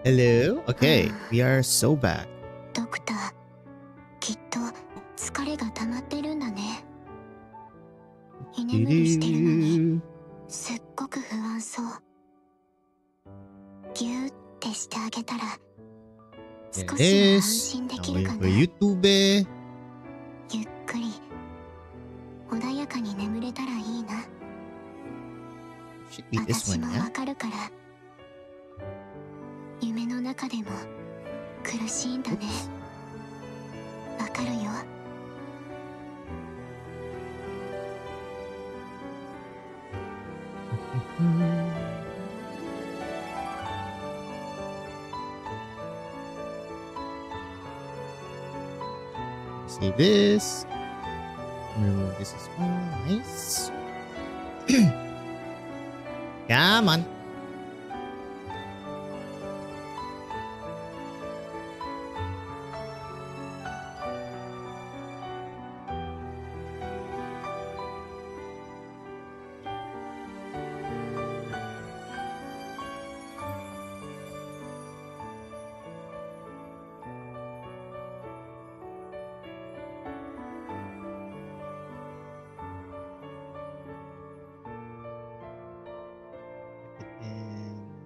Hello? Okay, we are so back. ドクター、きっと疲れが溜まってるんだね。居眠りしてるのに、すっごく不安そう。ギューってしてあげたら、少しは安心できるかな。ゆっくり、穏やかに眠れたらいいな。私もわかるから。夢の中でも苦しいんだね。わかるよ。Save this. Remove this as well. Nice. Come on.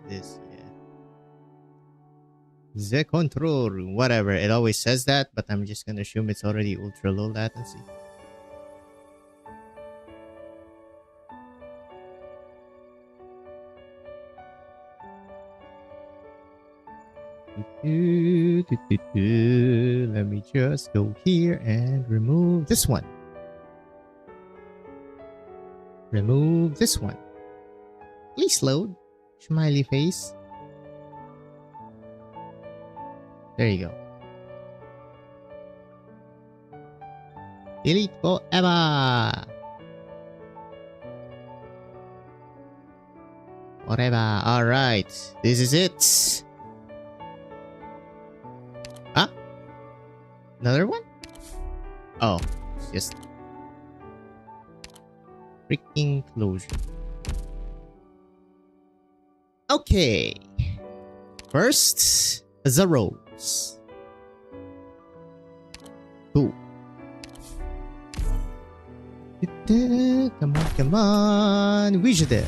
This, yeah. The control room, whatever. It always says that, but I'm just gonna assume it's already ultra low latency. Let me just go here and remove this one. Remove this one. Please load. Smiley face. There you go. Delete forever. Forever. Alright. This is it. Ah? Another one? Oh. It's just freaking closure. Okay. First, the rose. Cool. Come on, come on. Wizard.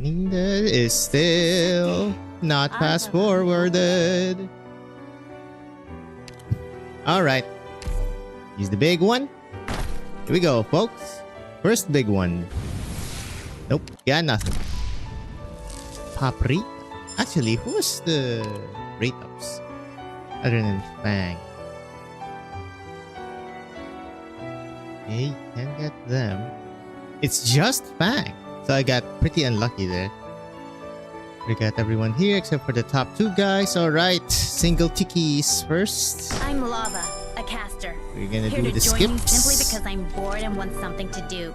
Is still not fast forwarded. Alright. Use the big one. Here we go, folks. First big one. Nope, got nothing. Paprika. Actually, who was the rate-ups? Other than Fang. Okay, can't get them. It's just Fang. So I got pretty unlucky there. We got everyone here except for the top two guys. Alright, single tickies first. I'm Lava, a caster. We're gonna here do to the join skips. you simply because I'm bored and want something to do.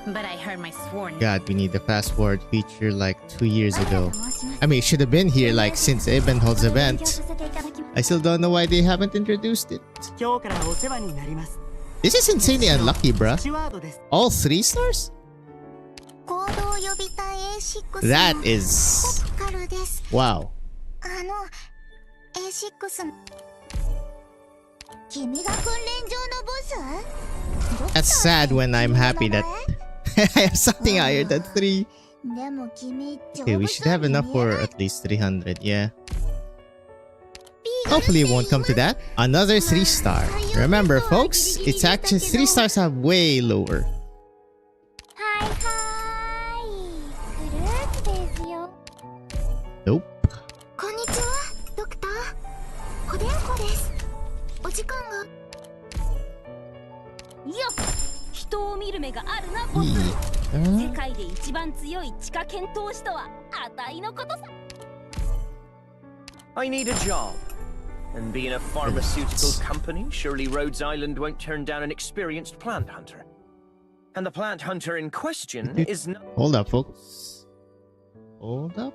But I heard my sworn. God, we need the fast forward feature like 2 years ago. I mean, it should have been here like since Ebenholt's event. I still don't know why they haven't introduced it. This is insanely unlucky, bruh. All 3 stars? That is... Wow. That's sad when I'm happy that I have something higher than 3. Okay, we should have enough for at least 300, yeah. Hopefully it won't come to that. Another 3-star. Remember, folks, it's actually 3 stars are way lower. Nope. I need a job. And being a pharmaceutical company, surely Rhodes Island won't turn down an experienced plant hunter. And the plant hunter in question is not... Hold up, folks. Hold up.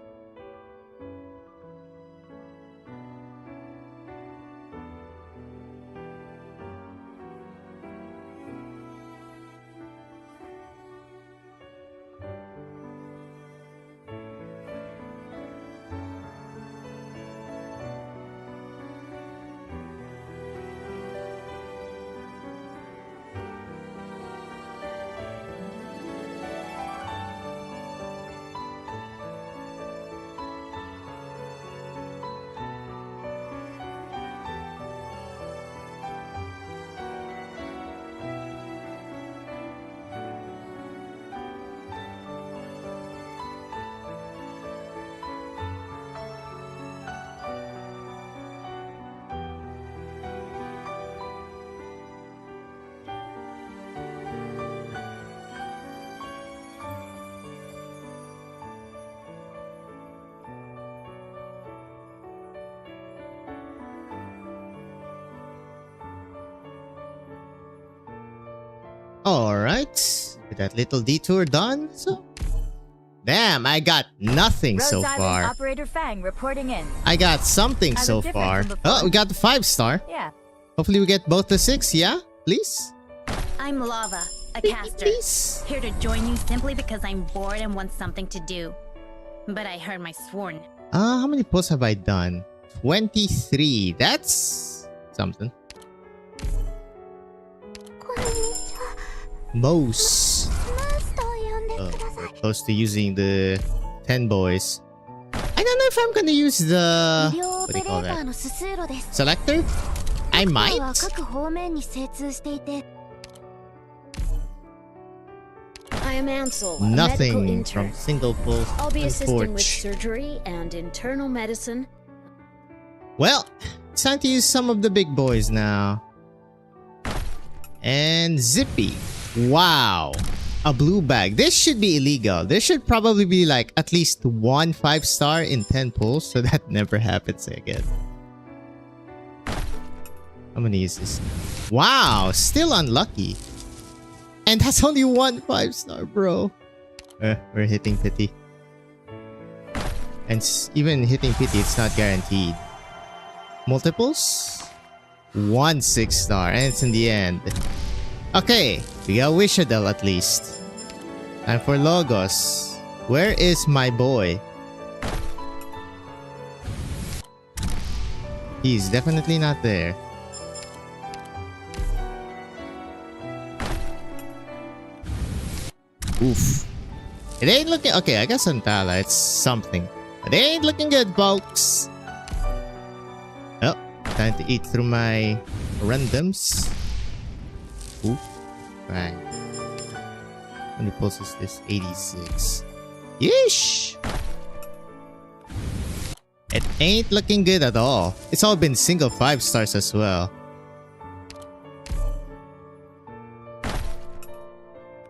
Alright. With that little detour done. So, damn, I got nothing Rhodes so Island far. Operator Fang reporting in. I got something I so look different far. from before. Oh, we got the 5-star. Yeah. Hopefully we get both the 6, yeah? Please? I'm Lava, a caster. Please? Here to join you simply because I'm bored and want something to do. But I heard my sworn. How many pulls have I done? 23. That's something. こんにちは。 Most. マスター呼んで Oh, くださ we're い。 close to using the 10 boys. I don't know if I'm gonna use the... 医療オ What ペ do レ you ー call ター that? のススーロです。 Selector? I 彼 might? は各方面に精通していて、 I am Ansel, a medical Nothing intern. from single pulls. I'll be assisting with Unfortunate. surgery and internal medicine. Well, it's time to use some of the big boys now. And Zippy. Wow. A blue bag. This should be illegal. There should probably be like at least one 5-star in 10 pulls so that never happens again. I'm gonna use this. Wow, still unlucky. And that's only one 5-star, bro. We're hitting pity. And even hitting pity, it's not guaranteed. Multiples? 1 6-star, and it's in the end. Okay, we got Wishadel at least. Time for Logos. Where is my boy? He's definitely not there. Oof. It ain't looking... Okay, I got Santala. It's something. But it ain't looking good, folks. Oh, time to eat through my randoms. Ooh. Right. How many pulls is this? 86. Yeesh! It ain't looking good at all. It's all been single 5-stars as well.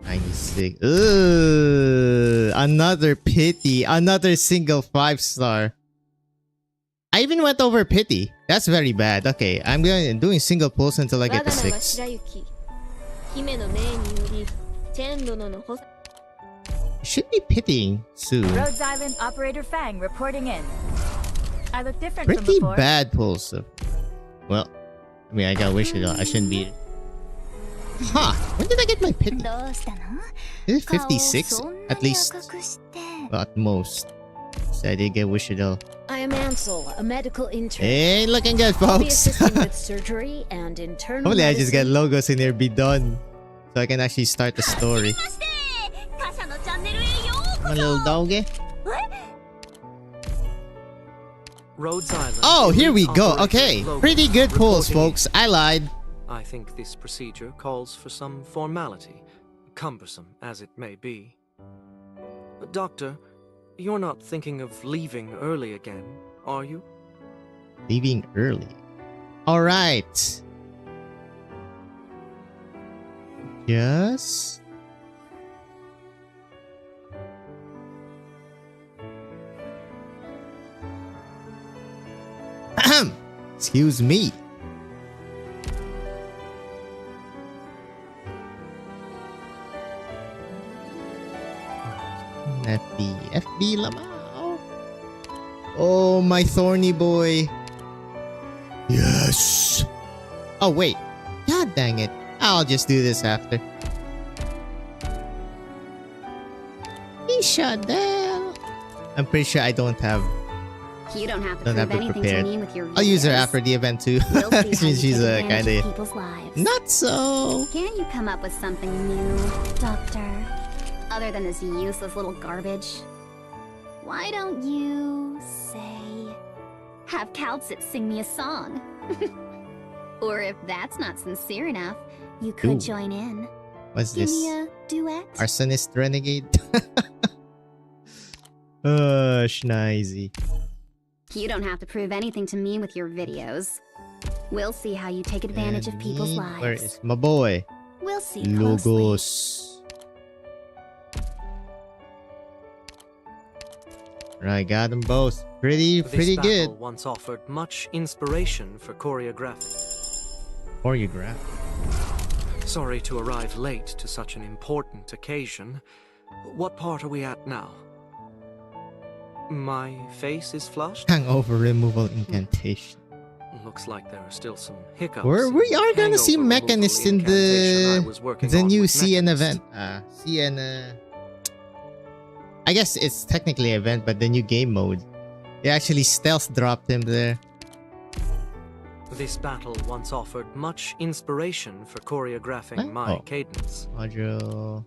96. Ugh, another pity. Another single 5-star. I even went over pity. That's very bad. Okay, I'm doing single pulls until I get the 6. 姫の命により天殿の補佐 Should be pitying soon. Rhodes Island Operator Fang reporting in. I look different from Pretty before. bad pulls. So. Well, I mean, I got wish it. I shouldn't be. Huh? When did I get my pity? どうしたの？ Is it 顔を 56? そんなに At least. 赤くして。 Well, at most. So I did get Wishadel. I am Ansel, a medical intern. Ain't looking good, I'll be folks. assisting with surgery and internal Hopefully I just get medicine. logos in there, be done. So I can actually start the story. カシャのチャンネルへようこ My little doggy. Rhodes Island. Oh, here we go. Operation Okay. Logo Pretty good pulls, reporting in. folks. I lied. I think this procedure calls for some formality, cumbersome as it may be. But Doctor, you're not thinking of leaving early again, are you? Leaving early. Alright. Yes. Excuse me. FB Lamau. Oh, my thorny boy. Yes. Oh, wait. God dang it. I'll just do this after. Ishadel. I'm pretty sure I don't have... You don't have to Don't have prove it anything prepared. to me with your videos. I'll use her after the event too. We'll see how you Since she's take advantage kinda... of people's lives. Not so. Can't you come up with something new, Doctor? Other than this useless little garbage? Why don't you, say, have Calcit sing me a song? Or if that's not sincere enough, you could Ooh. join in. What's Give this? me a duet? Arsonist Renegade? Schneezy. You don't have to prove anything to me with your videos. We'll see how you take advantage of people's And lives. where is my boy? We'll see closely. Logos. Right, got them both. Pretty This good. battle once offered much inspiration for choreography. Choreograph. Sorry to arrive late to such an important occasion. What part are we at now? My face is flushed? Hangover removal incantation. Looks like there are still some hiccups. We are gonna see Hangover mechanists in removal incantation I the was working the on new with CN Mechanist. event. CN. I guess it's technically an event, but the new game mode. They actually stealth dropped him there. This battle once offered much inspiration for choreographing my Oh. cadence. Module,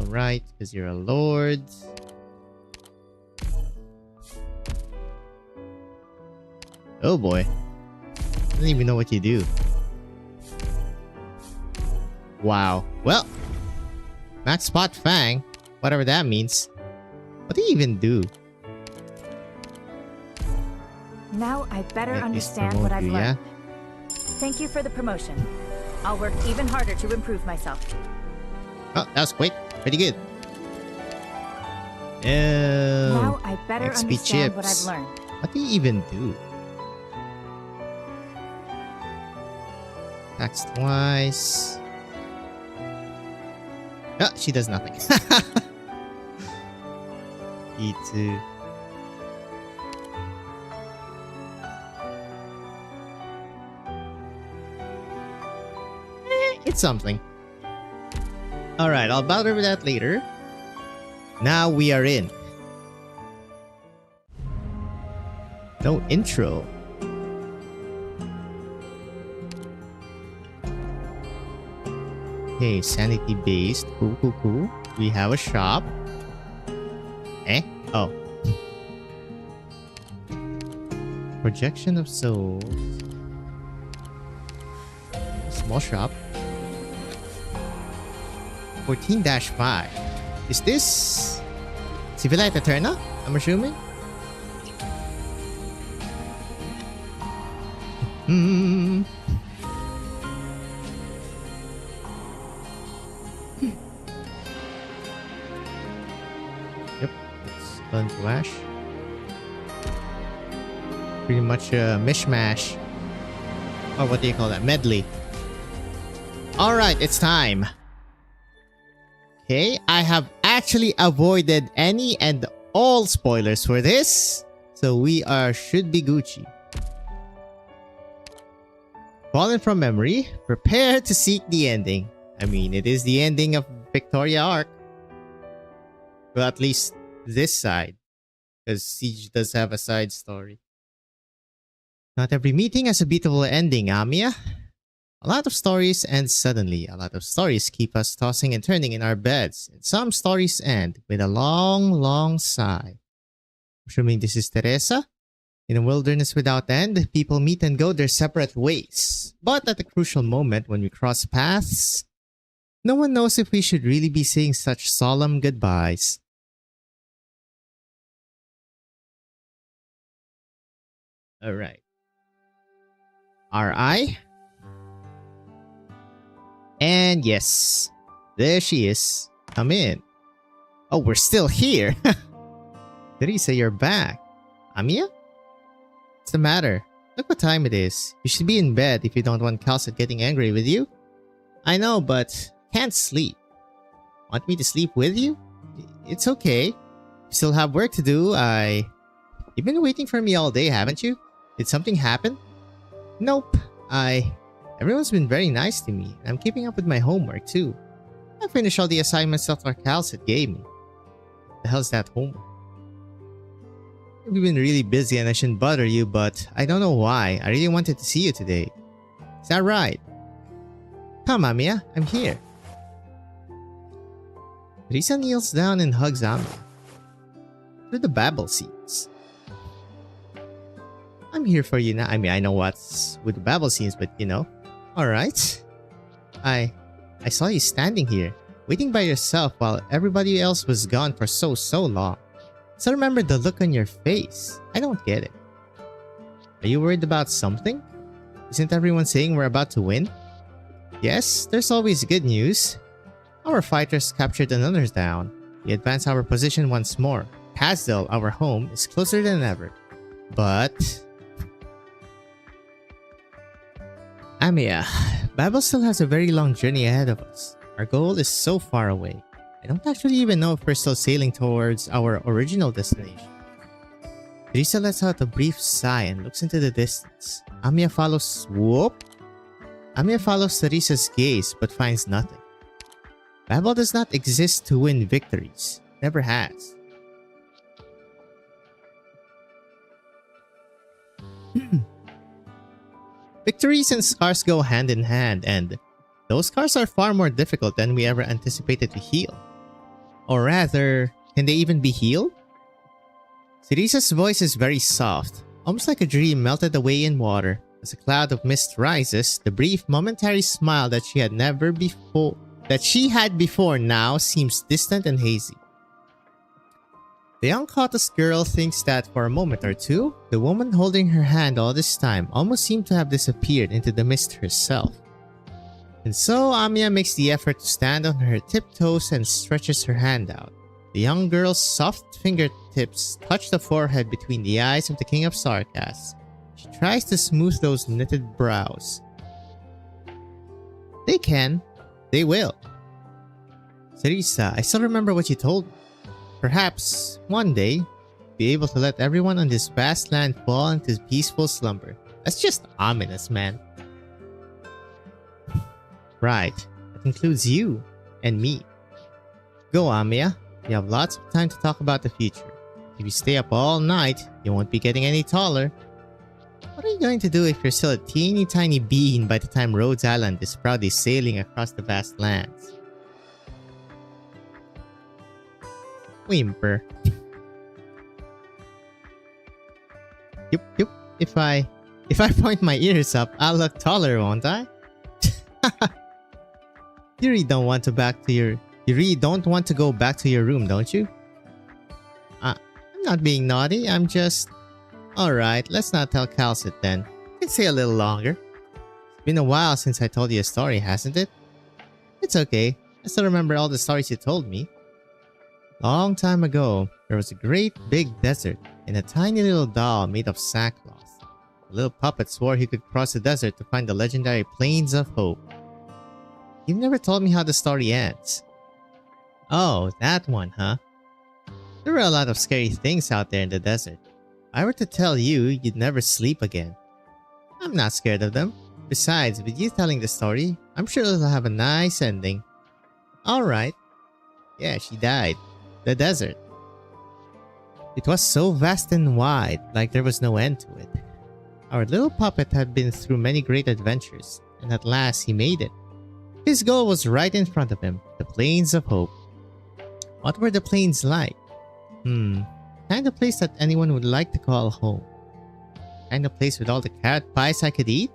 right? Because you're a lord. Oh boy. I don't even know what you do. Wow. Well, max spot Fang, whatever that means. What do you even do? Now I better At least understand promote what I've you, learned. Thank you for the promotion. I'll work even harder to improve myself. Oh, that was quick. Pretty good. Oh, Now I better XP understand what chips. I've learned. What do you even do? Attacks twice. Oh, she does nothing. E2. It's something. Alright, I'll battle over that later. Now we are in. No intro. Okay, sanity based. Cool, cool, cool. We have a shop. Eh? Oh. Projection of souls. Small shop. 14-5. Is this Civilite Eterna? I'm assuming? Hmm. Yep, it's done to Ash. Pretty much a mishmash. Or what do you call that? Medley. Alright, it's time. Okay, I have actually avoided any and all spoilers for this. So we should be Gucci. Fallen from memory, prepare to seek the ending. I mean, it is the ending of Victoria Arc. Well, at least this side. Because Siege does have a side story. Not every meeting has a beautiful ending, Amiya. A lot of stories end suddenly. A lot of stories keep us tossing and turning in our beds. And some stories end with a long, long sigh. Assuming this is Teresa. In a wilderness without end, people meet and go their separate ways. But at a crucial moment when we cross paths, no one knows if we should really be saying such solemn goodbyes. Alright. R.I.? And yes, there she is. Come in. Oh, we're still here. Teresa, you're back. Amiya? What's the matter? Look what time it is. You should be in bed if you don't want Calcet getting angry with you. I know, but can't sleep. Want me to sleep with you? It's okay. You still have work to do. You've been waiting for me all day, haven't you? Did something happen? Nope. Everyone's been very nice to me. I'm keeping up with my homework too. I finished all the assignments Dr. Calcet gave me. The hell's that homework? We've been really busy and I shouldn't bother you, but I don't know why. I really wanted to see you today. Is that right? Come, Amiya. I'm here. Teresa kneels down and hugs Amiya. Through the babble scenes. I'm here for you now. I mean, I know what's with the babble scenes, but you know. Alright. I saw you standing here, waiting by yourself while everybody else was gone for so long. So remember the look on your face. I don't get it. Are you worried about something? Isn't everyone saying we're about to win? Yes, there's always good news. Our fighters captured another town. We advanced our position once more. Casdell, our home, is closer than ever. But... Amiya, Babel still has a very long journey ahead of us. Our goal is so far away. I don't actually even know if we're still sailing towards our original destination. Teresa lets out a brief sigh and looks into the distance. Amiya follows Teresa's gaze but finds nothing. Babel does not exist to win victories. Never has. Victories and scars go hand in hand, and those scars are far more difficult than we ever anticipated to heal. Or rather, can they even be healed? Teresa's voice is very soft, almost like a dream melted away in water. As a cloud of mist rises, the brief momentary smile that she had before now seems distant and hazy. The unconscious girl thinks that for a moment or two, the woman holding her hand all this time almost seemed to have disappeared into the mist herself. And so Amiya makes the effort to stand on her tiptoes and stretches her hand out. The young girl's soft fingertips touch the forehead between the eyes of the King of Sarkas. She tries to smooth those knitted brows. They can. They will. Teresa, I still remember what you told me. Perhaps, one day, be able to let everyone on this vast land fall into peaceful slumber. That's just ominous, man. Right. That includes you and me. Go, Amiya. You have lots of time to talk about the future. If you stay up all night, you won't be getting any taller. What are you going to do if you're still a teeny tiny bean by the time Rhodes Island is proudly sailing across the vast lands? Whimper. Yup. If I point my ears up, I'll look taller, won't I? You really don't want to go back to your room, don't you? I'm not being naughty, I'm just... Alright, let's not tell Calcit then. You can stay a little longer. It's been a while since I told you a story, hasn't it? It's okay. I still remember all the stories you told me. Long time ago, there was a great big desert and a tiny little doll made of sackcloth. The little puppet swore he could cross the desert to find the legendary Plains of Hope. You've never told me how the story ends. Oh, that one, huh? There were a lot of scary things out there in the desert. If I were to tell you, you'd never sleep again. I'm not scared of them. Besides, with you telling the story, I'm sure it'll have a nice ending. Alright. Yeah, she died. The desert. It was so vast and wide, like there was no end to it. Our little puppet had been through many great adventures, and at last he made it. His goal was right in front of him, the Plains of Hope. What were the plains like? Kind of place that anyone would like to call home. Kind of place with all the carrot pies I could eat?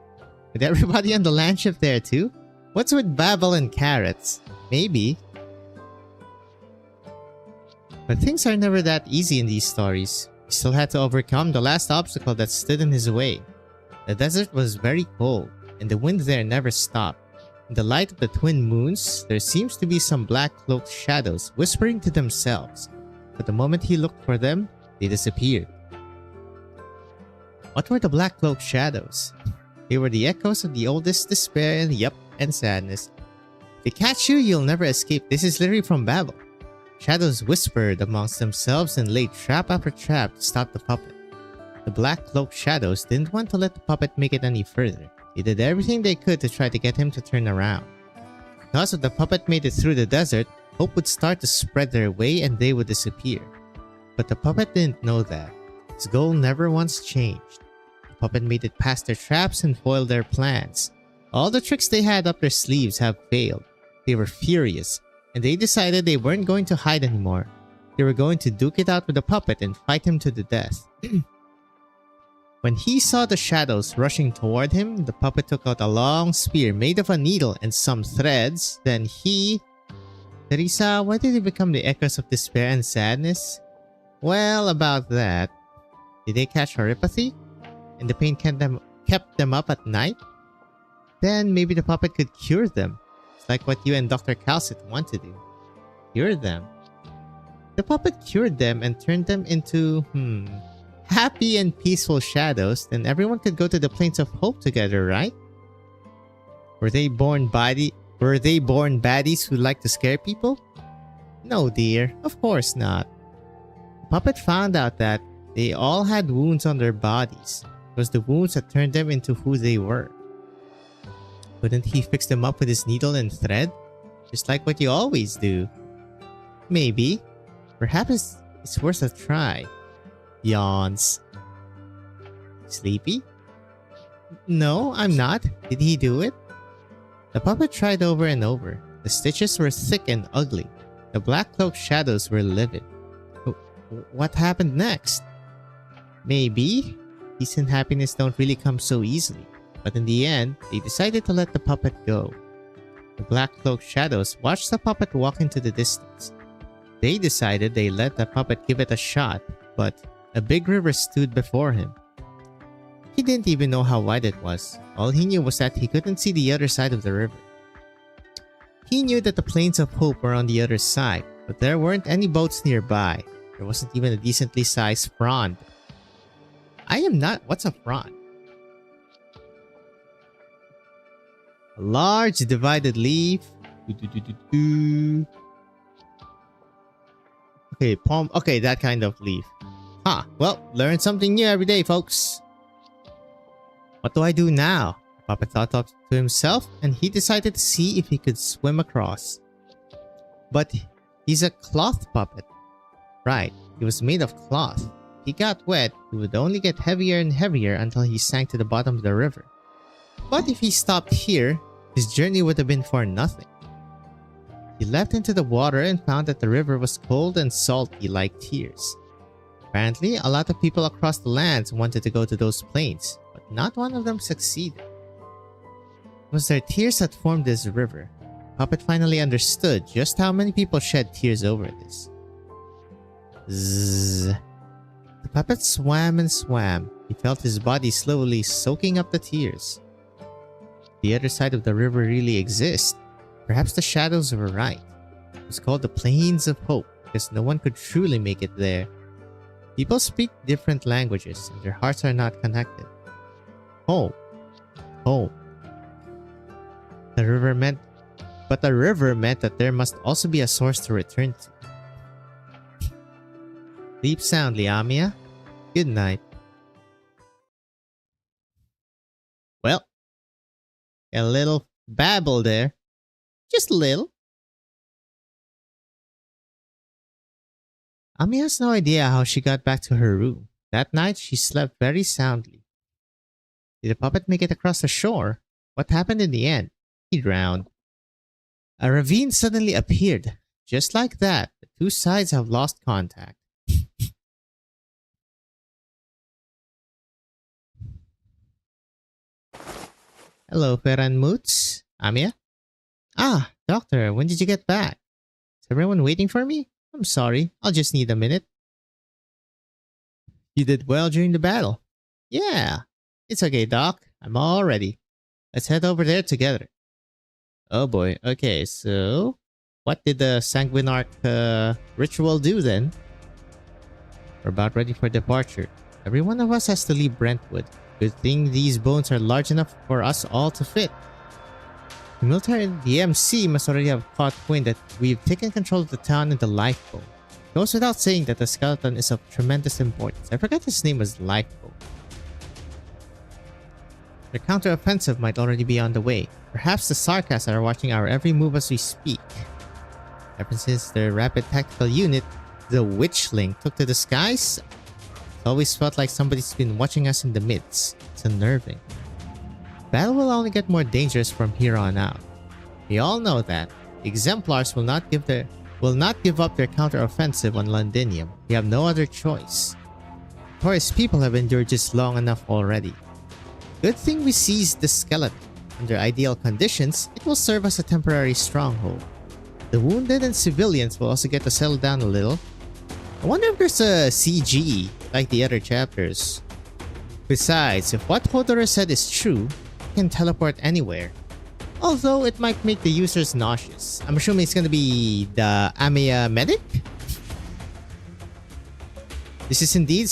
With everybody on the land ship there too? What's with Babel and carrots? Maybe. But things are never that easy in these stories. He still had to overcome the last obstacle that stood in his way. The desert was very cold, and the wind there never stopped. In the light of the twin moons, there seems to be some black-cloaked shadows whispering to themselves. But the moment he looked for them, they disappeared. What were the black-cloaked shadows? They were the echoes of the oldest despair and sadness. If they catch you, you'll never escape. This is literally from Babel. Shadows whispered amongst themselves and laid trap after trap to stop the puppet. The black-cloaked shadows didn't want to let the puppet make it any further. They did everything they could to try to get him to turn around. Because if the puppet made it through the desert, hope would start to spread their way and they would disappear. But the puppet didn't know that. His goal never once changed. The puppet made it past their traps and foiled their plans. All the tricks they had up their sleeves have failed. They were furious, and they decided they weren't going to hide anymore. They were going to duke it out with the puppet and fight him to the death. When he saw the shadows rushing toward him, the puppet took out a long spear made of a needle and some threads. Then he... Teresa, why did he become the echoes of despair and sadness? Well, about that. Did they catch horopathy? And the pain kept them up at night? Then maybe the puppet could cure them. It's like what you and Dr. Calcit want to do. Cure them. The puppet cured them and turned them into, happy and peaceful shadows, then everyone could go to the Plains of Hope together, right? Were they born baddies who like to scare people? No, dear, of course not. The puppet found out that they all had wounds on their bodies. It was the wounds that turned them into who they were. Couldn't he fix them up with his needle and thread? Just like what you always do. Maybe. Perhaps it's worth a try. Yawns. Sleepy? No, I'm not. Did he do it? The puppet tried over and over. The stitches were thick and ugly. The black cloak shadows were livid. What happened next? Maybe. Peace and happiness don't really come so easily. But in the end, they decided to let the puppet go. The black cloak shadows watched the puppet walk into the distance. They decided they let the puppet give it a shot, but a big river stood before him. He didn't even know how wide it was. All he knew was that he couldn't see the other side of the river. He knew that the Plains of Hope were on the other side, but there weren't any boats nearby. There wasn't even a decently sized frond. What's a frond? A large divided leaf. Okay, palm. Okay, that kind of leaf. Huh. Well, learn something new every day, folks. What do I do now? Puppet thought to himself, and he decided to see if he could swim across. But he's a cloth puppet. Right, he was made of cloth. If he got wet, he would only get heavier and heavier until he sank to the bottom of the river. But if he stopped here, his journey would have been for nothing. He leapt into the water and found that the river was cold and salty like tears. Apparently, a lot of people across the lands wanted to go to those plains, but not one of them succeeded. It was their tears that formed this river. Puppet finally understood just how many people shed tears over this. Zzz. The puppet swam and swam. He felt his body slowly soaking up the tears. The other side of the river really exists. Perhaps the shadows were right. It was called the Plains of Hope because no one could truly make it there. People speak different languages and their hearts are not connected. Home. Home. The river meant that there must also be a source to return to. Sleep soundly, Amiya. Good night. Well, a little babble there. Just a little. Amiya has no idea how she got back to her room. That night, she slept very soundly. Did the puppet make it across the shore? What happened in the end? He drowned. A ravine suddenly appeared. Just like that, the two sides have lost contact. Hello, Ferran Moots. Amiya? Ah, Doctor, when did you get back? Is everyone waiting for me? I'm sorry, I'll just need a minute. You did well during the battle. Yeah. It's okay, Doc. I'm all ready. Let's head over there together. Oh boy, okay, so what did the Sanguinarch ritual do then? We're about ready for departure. Every one of us has to leave Brentwood. Good thing these bones are large enough for us all to fit. The military and the MC must already have caught wind that we've taken control of the town and the lifeboat. It goes without saying that the skeleton is of tremendous importance. I forgot his name was Lifeboat. Their counter-offensive might already be on the way. Perhaps the Sarkas are watching our every move as we speak. Ever since their rapid tactical unit, the Witchling, took to the skies, it's always felt like somebody's been watching us in the midst. It's unnerving. Battle will only get more dangerous from here on out. We all know that. The Exemplars will not give up their counter-offensive on Londinium. We have no other choice. Taurus people have endured just long enough already. Good thing we seized the skeleton. Under ideal conditions, it will serve as a temporary stronghold. The wounded and civilians will also get to settle down a little. I wonder if there's a CG like the other chapters. Besides, if what Hodor said is true, it can teleport anywhere. Although it might make the users nauseous. I'm assuming it's gonna be the Amiya medic? This is indeed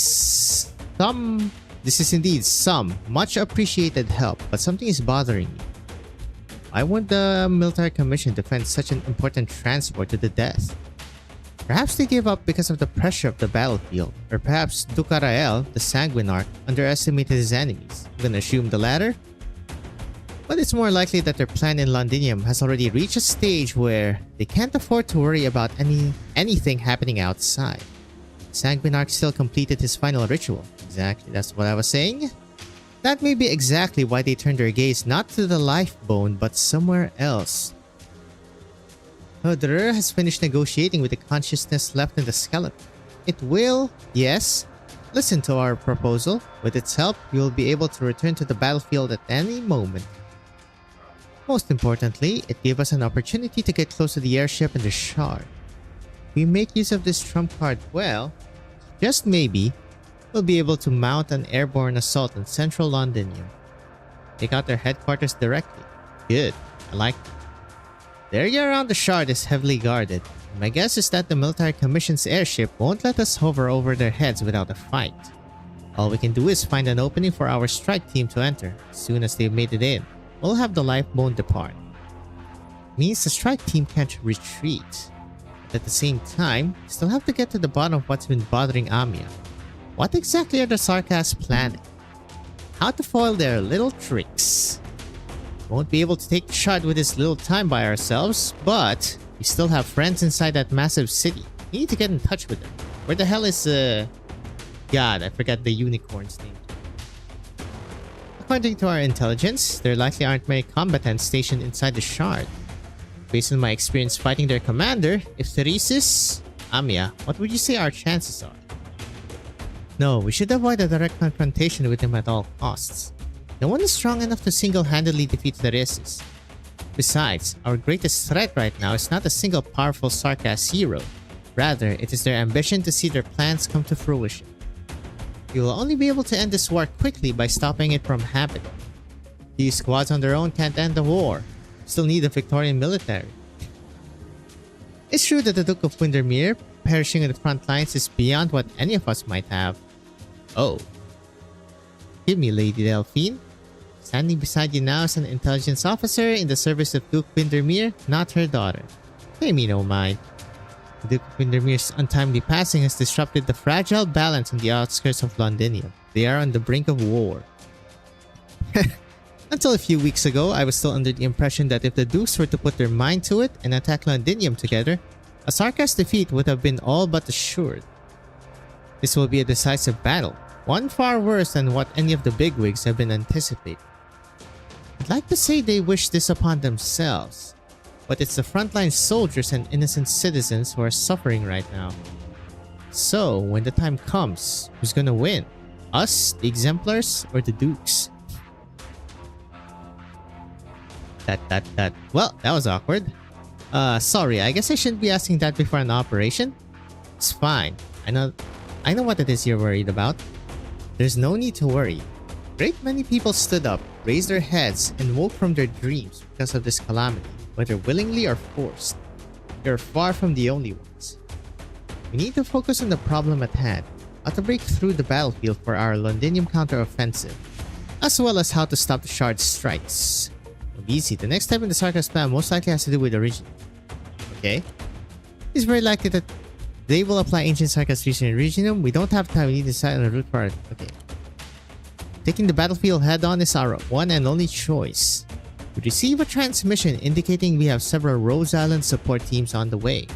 some much appreciated help, but something is bothering me. Why would the military commission defend such an important transport to the death? Perhaps they gave up because of the pressure of the battlefield, or perhaps Dukarael, the Sanguinarch, underestimated his enemies. I'm gonna assume the latter. But it's more likely that their plan in Londinium has already reached a stage where they can't afford to worry about anything happening outside. Sanguinarch still completed his final ritual. Exactly, that's what I was saying. That may be exactly why they turned their gaze not to the life bone, but somewhere else. Hodrer has finished negotiating with the consciousness left in the skeleton. It will, yes, listen to our proposal. With its help, you will be able to return to the battlefield at any moment. Most importantly, it gave us an opportunity to get close to the airship and the shard. If we make use of this trump card well, just maybe, we'll be able to mount an airborne assault on central Londinium. Take out their headquarters directly. Good, I like that. The area around the shard is heavily guarded. My guess is that the military commission's airship won't let us hover over their heads without a fight. All we can do is find an opening for our strike team to enter. As soon as they've made it in, we'll have the lifebone depart. Means the strike team can't retreat. But at the same time, we still have to get to the bottom of what's been bothering Amiya. What exactly are the Sarkas planning? How to foil their little tricks? Won't be able to take the shot with this little time by ourselves, but we still have friends inside that massive city. We need to get in touch with them. Where the hell is God, I forgot the unicorn's name. According to our intelligence, there likely aren't many combatants stationed inside the shard. Based on my experience fighting their commander, if Theresis, Amiya, what would you say our chances are? No, we should avoid a direct confrontation with him at all costs. No one is strong enough to single-handedly defeat Theresis. Besides, our greatest threat right now is not a single powerful Sarkas hero. Rather, it is their ambition to see their plans come to fruition. We will only be able to end this war quickly by stopping it from happening. These squads on their own can't end the war. Still need a Victorian military. It's true that the Duke of Windermere perishing in the front lines is beyond what any of us might have. Oh. Give me, Lady Delphine. Standing beside you now is an intelligence officer in the service of Duke Windermere, not her daughter. Pay me no mind. The Duke of Windermere's untimely passing has disrupted the fragile balance on the outskirts of Londinium. They are on the brink of war. Until a few weeks ago, I was still under the impression that if the Dukes were to put their mind to it and attack Londinium together, a Sarkas defeat would have been all but assured. This will be a decisive battle, one far worse than what any of the bigwigs have been anticipating. I'd like to say they wish this upon themselves, but it's the frontline soldiers and innocent citizens who are suffering right now. So, when the time comes, who's gonna win? Us, the Exemplars, or the Dukes? Well, that was awkward. Sorry, I guess I shouldn't be asking that before an operation. It's fine. I know what it is you're worried about. There's no need to worry. Great many people stood up, raised their heads, and woke from their dreams because of this calamity, whether willingly or forced. You're far from the only ones. We need to focus on the problem at hand, how to break through the battlefield for our Londinium counter-offensive, as well as how to stop the Shard's strikes. Easy, the next step in the Sarkas plan most likely has to do with Origin. Okay? It's very likely that they will apply ancient Sarkas region in Regionum. We don't have time, we need to decide on a route for it. Okay. Taking the battlefield head-on is our one and only choice. We receive a transmission indicating we have several Rhodes Island support teams on the way.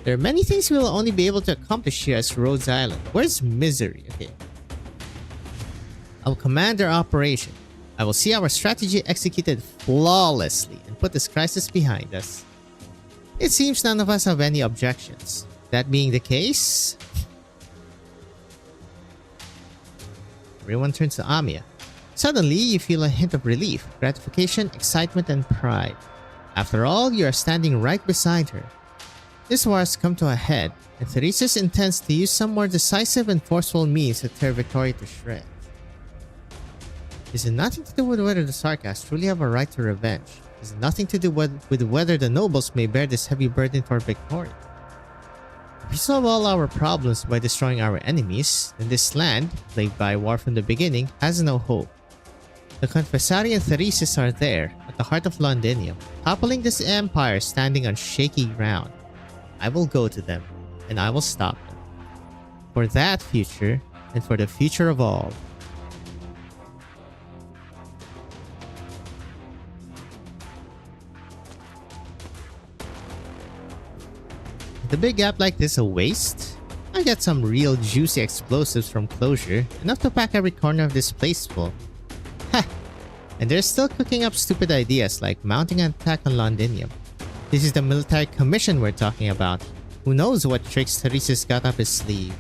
There are many things we will only be able to accomplish here as Rhodes Island. Where's Misery? Okay. I will command their operation. I will see our strategy executed flawlessly and put this crisis behind us. It seems none of us have any objections. That being the case... Everyone turns to Amiya. Suddenly, you feel a hint of relief, gratification, excitement, and pride. After all, you are standing right beside her. This war has come to a head, and Theresis intends to use some more decisive and forceful means to tear Victoria to shreds. This has nothing to do with whether the Sarkas truly have a right to revenge. It has nothing to do with whether the nobles may bear this heavy burden for Victoria. If we solve all our problems by destroying our enemies, then this land, plagued by war from the beginning, has no hope. The Confessari and Theresis are there, at the heart of Londinium, toppling this empire standing on shaky ground. I will go to them, and I will stop them. For that future, and for the future of all. Is the big gap like this a waste? I got some real juicy explosives from closure, enough to pack every corner of this place full. Ha! And they're still cooking up stupid ideas like mounting an attack on Londinium. This is the military commission we're talking about. Who knows what tricks Theresis got up his sleeve.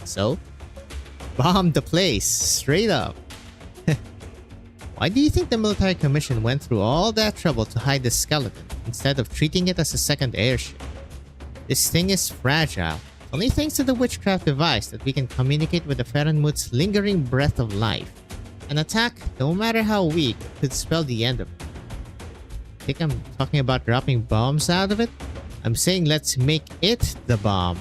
So? Bomb the place, straight up. Why do you think the military commission went through all that trouble to hide the skeleton, instead of treating it as a second airship? This thing is fragile. Only thanks to the witchcraft device that we can communicate with the Ferenmut's lingering breath of life. An attack, no matter how weak, could spell the end of it. Think I'm talking about dropping bombs out of it? I'm saying let's make it the bomb.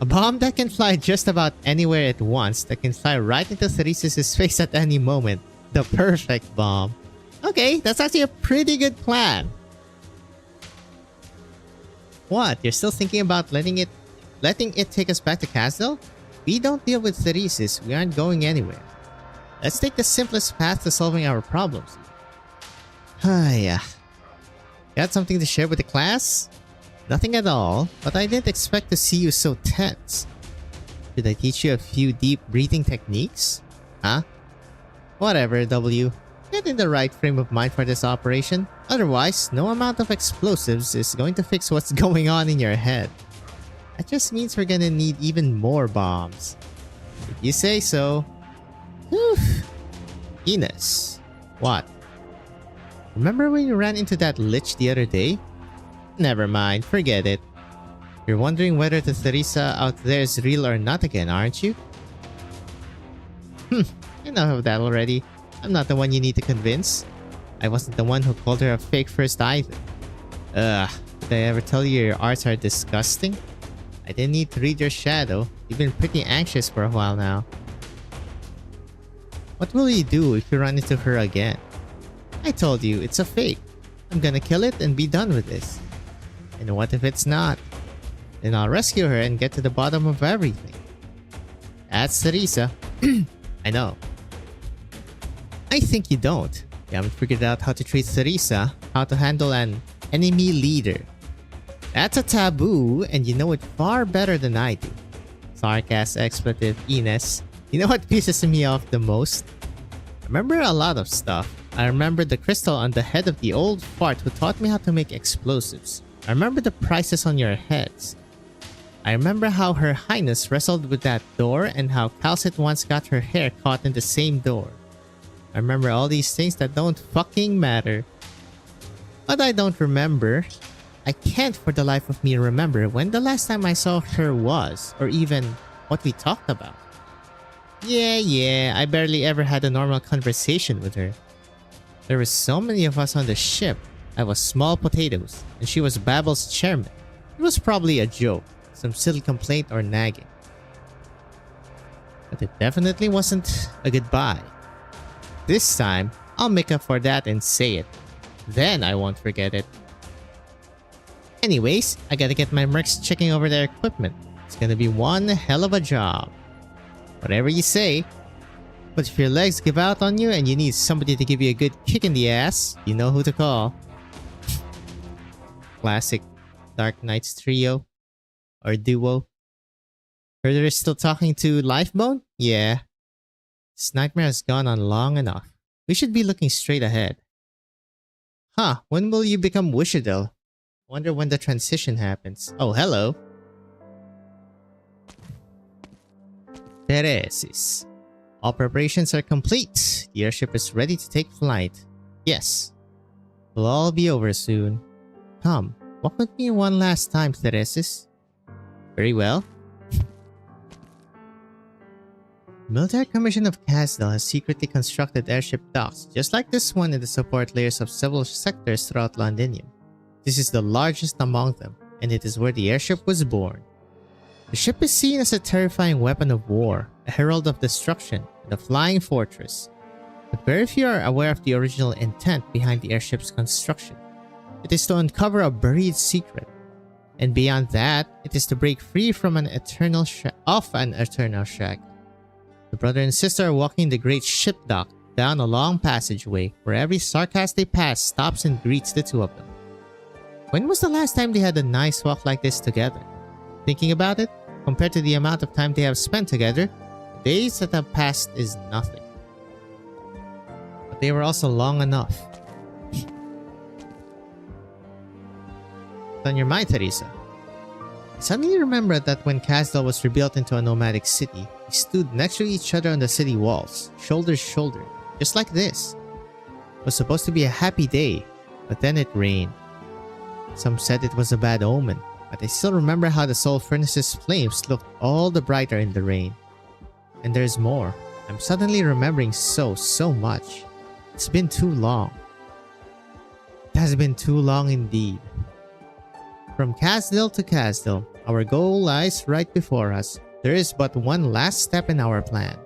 A bomb that can fly just about anywhere at once, that can fly right into Theresis' face at any moment. The perfect bomb. Okay, that's actually a pretty good plan. What? You're still thinking about letting it take us back to Castle? We don't deal with Theresis, we aren't going anywhere. Let's take the simplest path to solving our problems. Yeah. Got something to share with the class? Nothing at all, but I didn't expect to see you so tense. Did I teach you a few deep breathing techniques? Huh? Whatever, W. Get in the right frame of mind for this operation. Otherwise, no amount of explosives is going to fix what's going on in your head. That just means we're gonna need even more bombs. If you say so. Whew. Ines. What? Remember when you ran into that lich the other day? Never mind, forget it. You're wondering whether the Theresa out there is real or not again, aren't you? Enough of that already. I'm not the one you need to convince. I wasn't the one who called her a fake first either. Did I ever tell you your arts are disgusting? I didn't need to read your shadow. You've been pretty anxious for a while now. What will you do if you run into her again? I told you, it's a fake. I'm gonna kill it and be done with this. And what if it's not? Then I'll rescue her and get to the bottom of everything. That's Theresa. I know. I think you don't. You haven't figured out how to treat Theresa, how to handle an enemy leader. That's a taboo, and you know it far better than I do. Sarcasm expletive, Ines. You know what pisses me off the most? I remember a lot of stuff. I remember the crystal on the head of the old fart who taught me how to make explosives. I remember the prices on your heads. I remember how Her Highness wrestled with that door and how Calcit once got her hair caught in the same door. I remember all these things that don't fucking matter. But I don't remember. I can't for the life of me remember when the last time I saw her was, or even what we talked about. Yeah, I barely ever had a normal conversation with her. There were so many of us on the ship. I was small potatoes, and she was Babel's chairman. It was probably a joke, some silly complaint or nagging. But it definitely wasn't a goodbye. This time, I'll make up for that and say it. Then I won't forget it. Anyways, I gotta get my mercs checking over their equipment. It's gonna be one hell of a job. Whatever you say. But if your legs give out on you and you need somebody to give you a good kick in the ass, you know who to call. Classic Dark Knights trio. Or duo. Heard they're still talking to Lifebone? Yeah. This nightmare has gone on long enough. We should be looking straight ahead. Huh, when will you become Wishadel? Wonder when the transition happens. Oh, hello. Theresis. All preparations are complete. The airship is ready to take flight. Yes. It'll all be over soon. Come, walk with me one last time, Theresis. Very well. The Military Commission of Casdell has secretly constructed airship docks just like this one in the support layers of several sectors throughout Londinium. This is the largest among them, and it is where the airship was born. The ship is seen as a terrifying weapon of war, a herald of destruction, and a flying fortress. But very few are aware of the original intent behind the airship's construction. It is to uncover a buried secret. And beyond that, it is to break free from an eternal shack. The brother and sister are walking the great ship dock down a long passageway where every Sarkas they pass stops and greets the two of them. When was the last time they had a nice walk like this together? Thinking about it, compared to the amount of time they have spent together, the days that have passed is nothing. But they were also long enough. What's on your mind, Teresa? I suddenly remembered that when Casdal was rebuilt into a nomadic city, we stood next to each other on the city walls, shoulder to shoulder, just like this. It was supposed to be a happy day, but then it rained. Some said it was a bad omen, but I still remember how the soul furnace's flames looked all the brighter in the rain. And there's more. I'm suddenly remembering so much. It's been too long. It has been too long indeed. From Casdal to Casdal, our goal lies right before us. There is but one last step in our plan.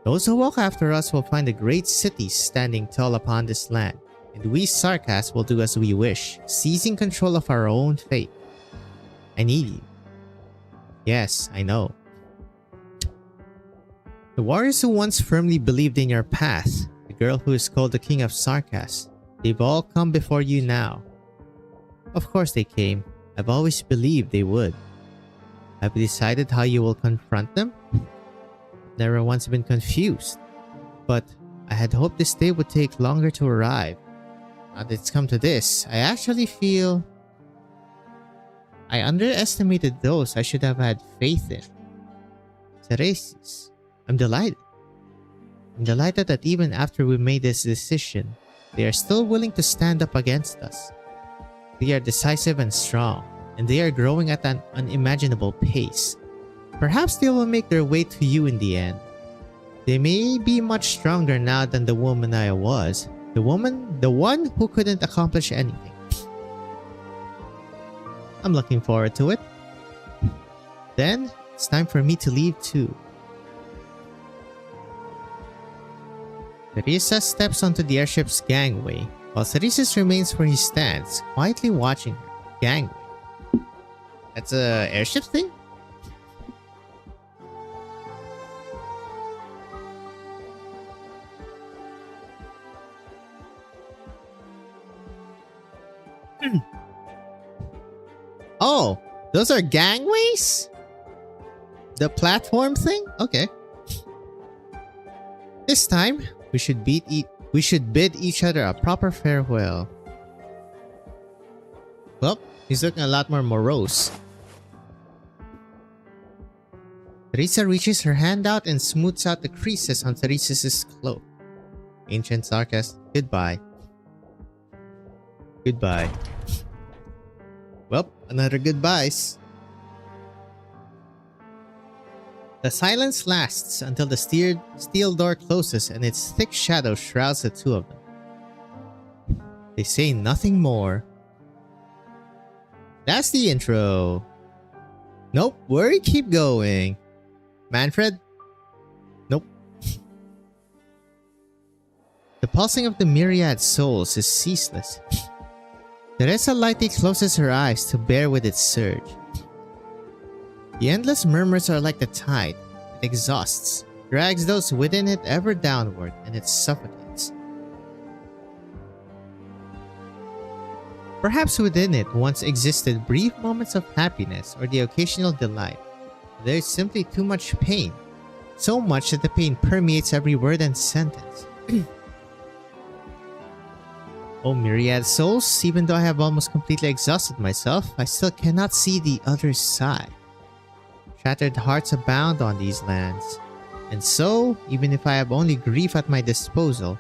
Those who walk after us will find a great city standing tall upon this land, and we Sarkas will do as we wish, seizing control of our own fate. I need you. Yes, I know. The warriors who once firmly believed in your path, the girl who is called the King of Sarkas, they've all come before you now. Of course they came. I've always believed they would. Have you decided how you will confront them? Never once been confused. But I had hoped this day would take longer to arrive. Now that it's come to this, I actually feel I underestimated those I should have had faith in. Teresis, I'm delighted. I'm delighted that even after we made this decision, they are still willing to stand up against us. They are decisive and strong, and they are growing at an unimaginable pace. Perhaps they will make their way to you in the end. They may be much stronger now than the woman I was. The one who couldn't accomplish anything. I'm looking forward to it. Then, it's time for me to leave too. Teresa steps onto the airship's gangway, while Ceresis remains where he stands, quietly watching her. Gangway. That's a airship thing? Oh, those are gangways? The platform thing? Okay. This time, we should bid each other a proper farewell. Well, he's looking a lot more morose. Teresa reaches her hand out and smooths out the creases on Teresa's cloak. Ancient Sarkas, goodbye. Goodbye. Well, another goodbyes. The silence lasts until the steel door closes and its thick shadow shrouds the two of them. They say nothing more. That's the intro. Nope, worry, keep going. Manfred? Nope. The pulsing of the myriad souls is ceaseless. Teresa lightly closes her eyes to bear with its surge. The endless murmurs are like the tide. It exhausts, drags those within it ever downward, and it suffocates. Perhaps within it once existed brief moments of happiness or the occasional delight. There is simply too much pain. So much that the pain permeates every word and sentence. Oh myriad souls, even though I have almost completely exhausted myself, I still cannot see the other side. Shattered hearts abound on these lands. And so, even if I have only grief at my disposal,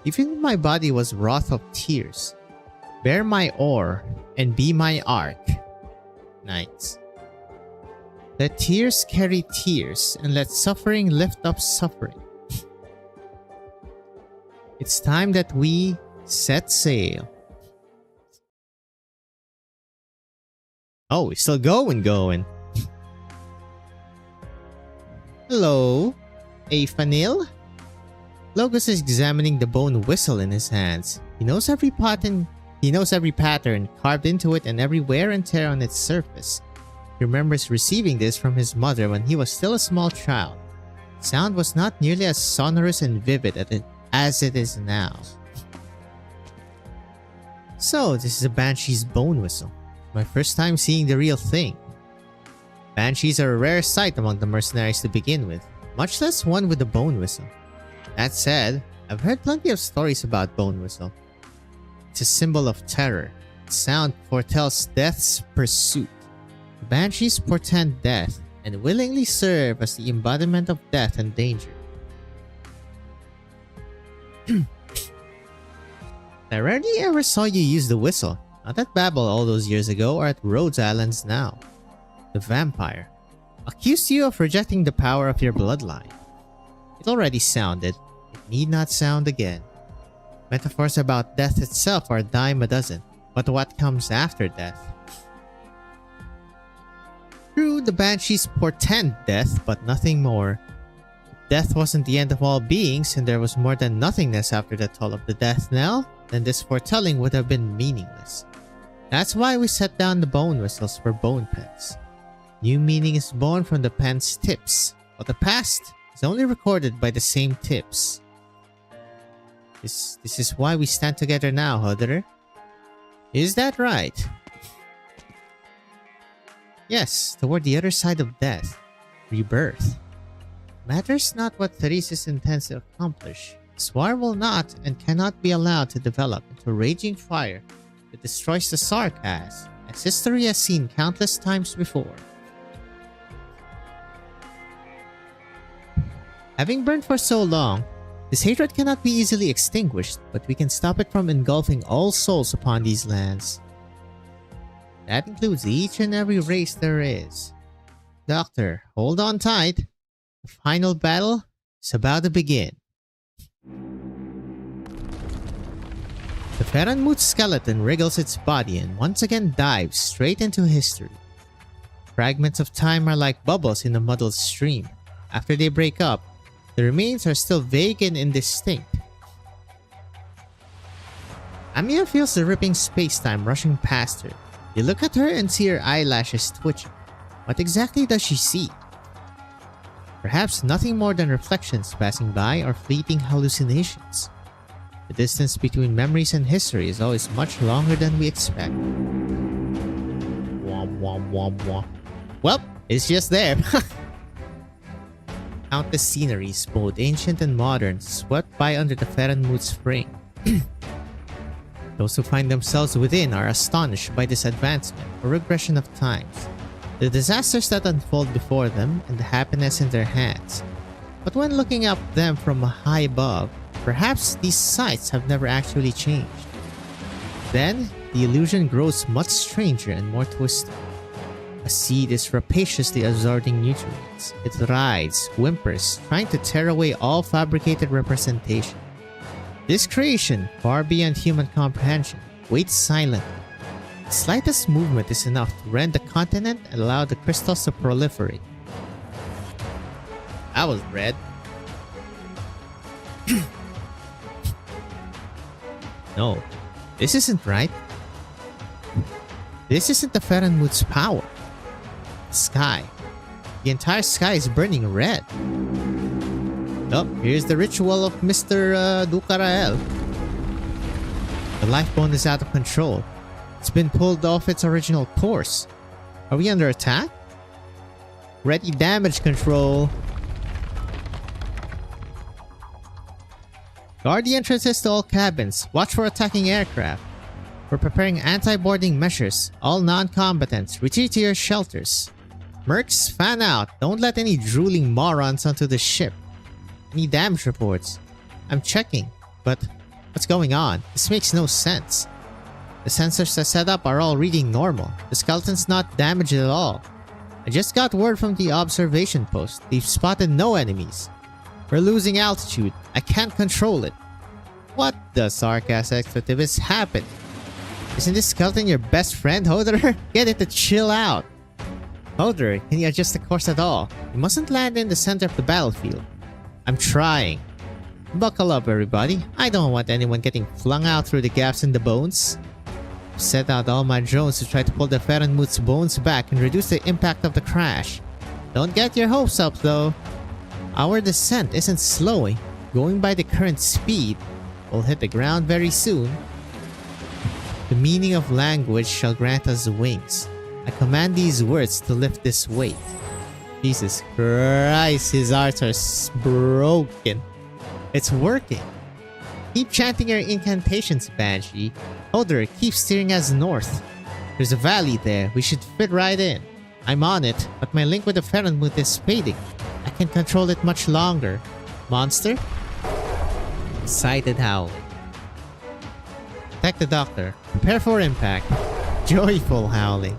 even if my body was wroth of tears, bear my oar and be my arc. Knights. Let tears carry tears, and let suffering lift up suffering. It's time that we set sail. Oh, we're still going. Hello, a Fanil? Logos is examining the bone whistle in his hands. He knows every pattern carved into it and every wear and tear on its surface. He remembers receiving this from his mother when he was still a small child. Sound was not nearly as sonorous and vivid as it is now. So, this is a Banshee's bone whistle. My first time seeing the real thing. Banshees are a rare sight among the mercenaries to begin with, much less one with a bone whistle. That said, I've heard plenty of stories about bone whistle. It's a symbol of terror. Its sound foretells death's pursuit. The Banshees portend death and willingly serve as the embodiment of death and danger. I rarely ever saw you use the whistle. Not at Babel all those years ago or at Rhodes Islands now. The vampire accused you of rejecting the power of your bloodline. It already sounded. It need not sound again. Metaphors about death itself are a dime a dozen, but what comes after death? True, the Banshees portend death, but nothing more. Death wasn't the end of all beings, and there was more than nothingness after the toll of the death knell, then this foretelling would have been meaningless. That's why we set down the bone whistles for bone pens. New meaning is born from the pen's tips, while the past is only recorded by the same tips. This is why we stand together now, Hodder. Is that right? Yes, toward the other side of death. Rebirth. Matters not what Theresis intends to accomplish. This war will not and cannot be allowed to develop into a raging fire that destroys the Sarkas, as history has seen countless times before. Having burned for so long, this hatred cannot be easily extinguished, but we can stop it from engulfing all souls upon these lands. That includes each and every race there is. Doctor, hold on tight. The final battle is about to begin. The Ferranmut skeleton wriggles its body and once again dives straight into history. Fragments of time are like bubbles in a muddled stream. After they break up, the remains are still vague and indistinct. Amiya feels the ripping space-time rushing past her. You look at her and see her eyelashes twitching. What exactly does she see? Perhaps nothing more than reflections passing by or fleeting hallucinations. The distance between memories and history is always much longer than we expect. Womp womp womp womp. Well, it's just there. Countless sceneries, both ancient and modern, swept by under the Ferranmut's frame. Those who find themselves within are astonished by this advancement or regression of times, the disasters that unfold before them, and the happiness in their hands. But when looking up them from high above, perhaps these sights have never actually changed. Then, the illusion grows much stranger and more twisted. A seed is rapaciously absorbing nutrients. It writhes, whimpers, trying to tear away all fabricated representation. This creation, far beyond human comprehension, waits silently. The slightest movement is enough to rend the continent and allow the crystals to proliferate. That was red. No, this isn't right. This isn't the Ferranmut's power. The sky. The entire sky is burning red. Oh, here's the ritual of Mr. Dukarael. The life bone is out of control. It's been pulled off its original course. Are we under attack? Ready damage control. Guard the entrances to all cabins. Watch for attacking aircraft. We're preparing anti-boarding measures. All non-combatants, retreat to your shelters. Mercs, fan out. Don't let any drooling morons onto the ship. Any damage reports? I'm checking, but what's going on? This makes no sense. The sensors I set up are all reading normal. The skeleton's not damaged at all. I just got word from the observation post. They've spotted no enemies. We're losing altitude. I can't control it. What the Sarkas expletive is happening? Isn't this skeleton your best friend, Hodder? Get it to chill out. Hodder, can you adjust the course at all? You mustn't land in the center of the battlefield. I'm trying. Buckle up, everybody. I don't want anyone getting flung out through the gaps in the bones. I've set out all my drones to try to pull the Fahrenmut's bones back and reduce the impact of the crash. Don't get your hopes up, though. Our descent isn't slowing. Going by the current speed, we'll hit the ground very soon. The meaning of language shall grant us wings. I command these words to lift this weight. Jesus Christ, his arts are broken. It's working. Keep chanting your incantations, Banshee. Holder, keep steering us north. There's a valley there. We should fit right in. I'm on it, but my link with the Fahrenmut is fading. I can't control it much longer. Monster? Excited howling. Attack the doctor. Prepare for impact. Joyful howling.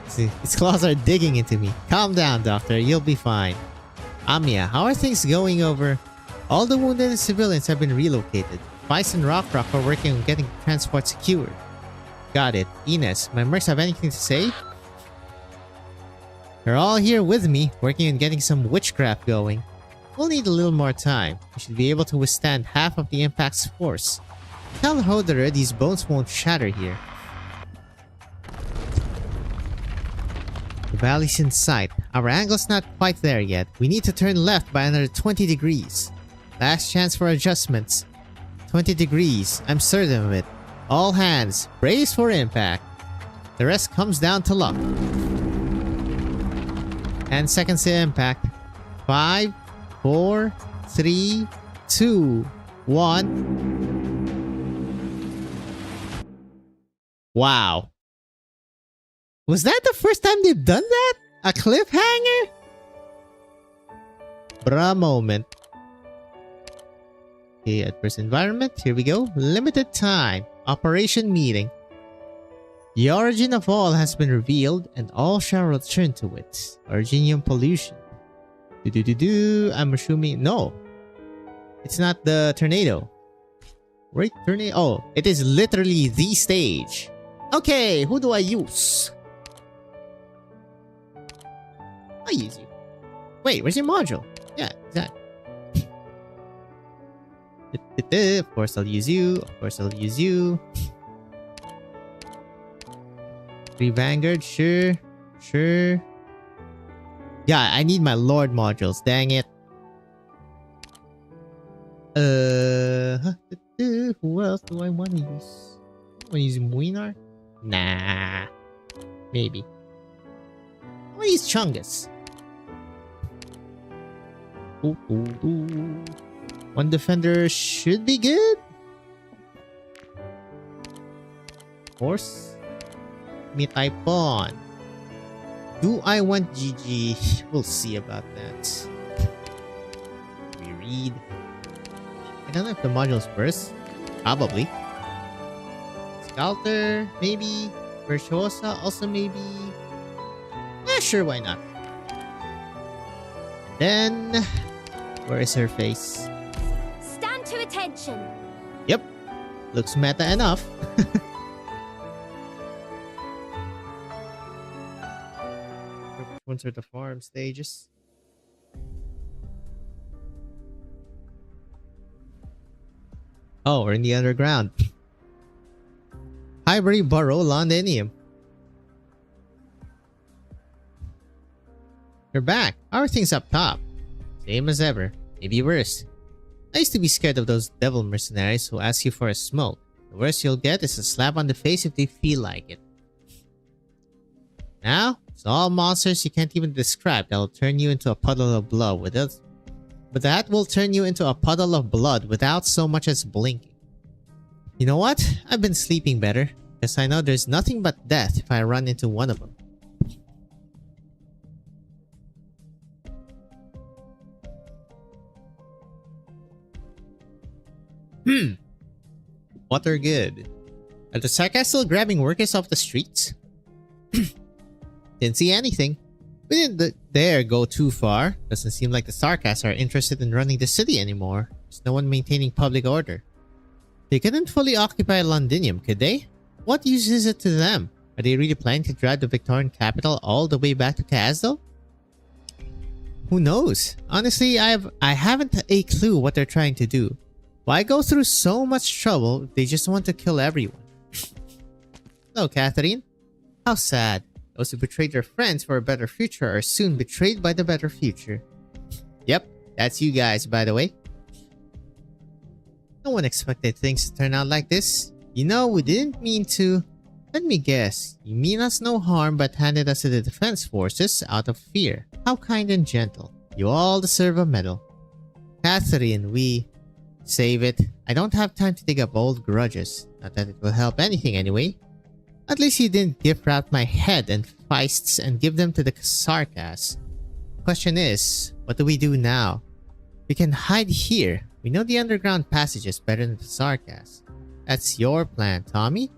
See, its claws are digging into me. Calm down, doctor. You'll be fine. Amiya, how are things going over? All the wounded civilians have been relocated. Vice and Rock are working on getting transport secured. Got it. Ines, my mercs have anything to say? They're all here with me, working on getting some witchcraft going. We'll need a little more time. We should be able to withstand half of the impact's force. Tell Hodera these bones won't shatter here. The valley's in sight. Our angle's not quite there yet. We need to turn left by another 20 degrees. Last chance for adjustments. 20 degrees. I'm certain of it. All hands, brace for impact. The rest comes down to luck. 10 seconds to impact. 5, 4, 3, 2, 1. Wow. Was that the first time they've done that? A cliffhanger? Bruh moment. Okay, adverse environment. Here we go. Limited time. Operation meeting. The origin of all has been revealed, and all shall return to it. Originium pollution. I'm assuming... No. It's not the tornado. Right? Tornado? Oh, it is literally the stage. Okay, who do I use? I use you. Wait, where's your module? Yeah, exactly. Of course I'll use you. Of course I'll use you. 3 Vanguard, sure. Sure. Yeah, I need my Lord modules, dang it. Who else do I want to use? I want to use Muinar? Nah. Maybe. I want to use Chungus. Ooh. One defender should be good. Horse. Mitai Pawn. Do I want GG? We'll see about that. Reread. I don't know if the modules burst. Probably. Scalter, maybe. Virtuosa, also maybe. Yeah, sure, why not? Then, where is her face? Stand to attention. Yep. Looks meta enough. Which ones are the farm stages? Oh, we're in the underground. Highbury Borough, Londinium. You're back. How are things up top? Same as ever. Maybe worse. I used to be scared of those devil mercenaries who ask you for a smoke. The worst you'll get is a slap on the face if they feel like it. Now, it's all monsters you can't even describe that'll turn you into a puddle of blood without... But that will turn you into a puddle of blood without so much as blinking. You know what? I've been sleeping better, because I know there's nothing but death if I run into one of them. What are good? Are the Sarkas still grabbing workers off the streets? Didn't see anything. We didn't dare go too far. Doesn't seem like the Sarkas are interested in running the city anymore. There's no one maintaining public order. They couldn't fully occupy Londinium, could they? What use is it to them? Are they really planning to drive the Victorian capital all the way back to Castle? Who knows? Honestly, I haven't a clue what they're trying to do. Why go through so much trouble if they just want to kill everyone? Hello, Catherine. How sad. Those who betrayed their friends for a better future are soon betrayed by the better future. Yep, that's you guys, by the way. No one expected things to turn out like this. You know, we didn't mean to. Let me guess. You mean us no harm but handed us to the defense forces out of fear. How kind and gentle. You all deserve a medal. Catherine, we... Save it. I don't have time to dig up old grudges. Not that it will help anything anyway. At least you didn't gift wrap my head and fists and give them to the Sarkas. The question is, what do we do now? We can hide here. We know the underground passages better than the Sarkas. That's your plan, Tommy?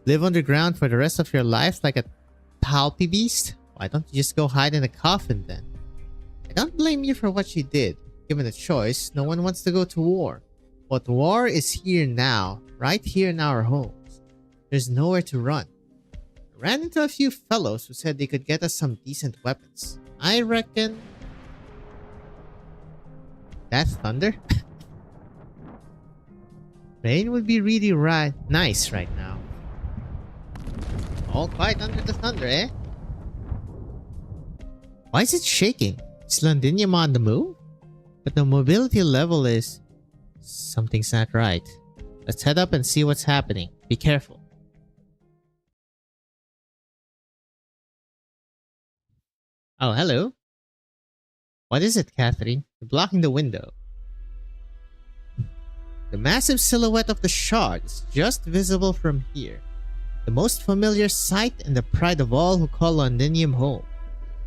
Live underground for the rest of your life like a palpy beast? Why don't you just go hide in a coffin then? I don't blame you for what you did. Given a choice, no one wants to go to war. But war is here now, right here in our homes. There's nowhere to run. I ran into a few fellows who said they could get us some decent weapons. I reckon... That's thunder? Rain would be really nice right now. All quiet under the thunder, eh? Why is it shaking? Is Londinium on the move? But the mobility level is... Something's not right. Let's head up and see what's happening. Be careful. Oh, hello. What is it, Catherine? You're blocking the window. The massive silhouette of the shard is just visible from here. The most familiar sight and the pride of all who call Londinium home.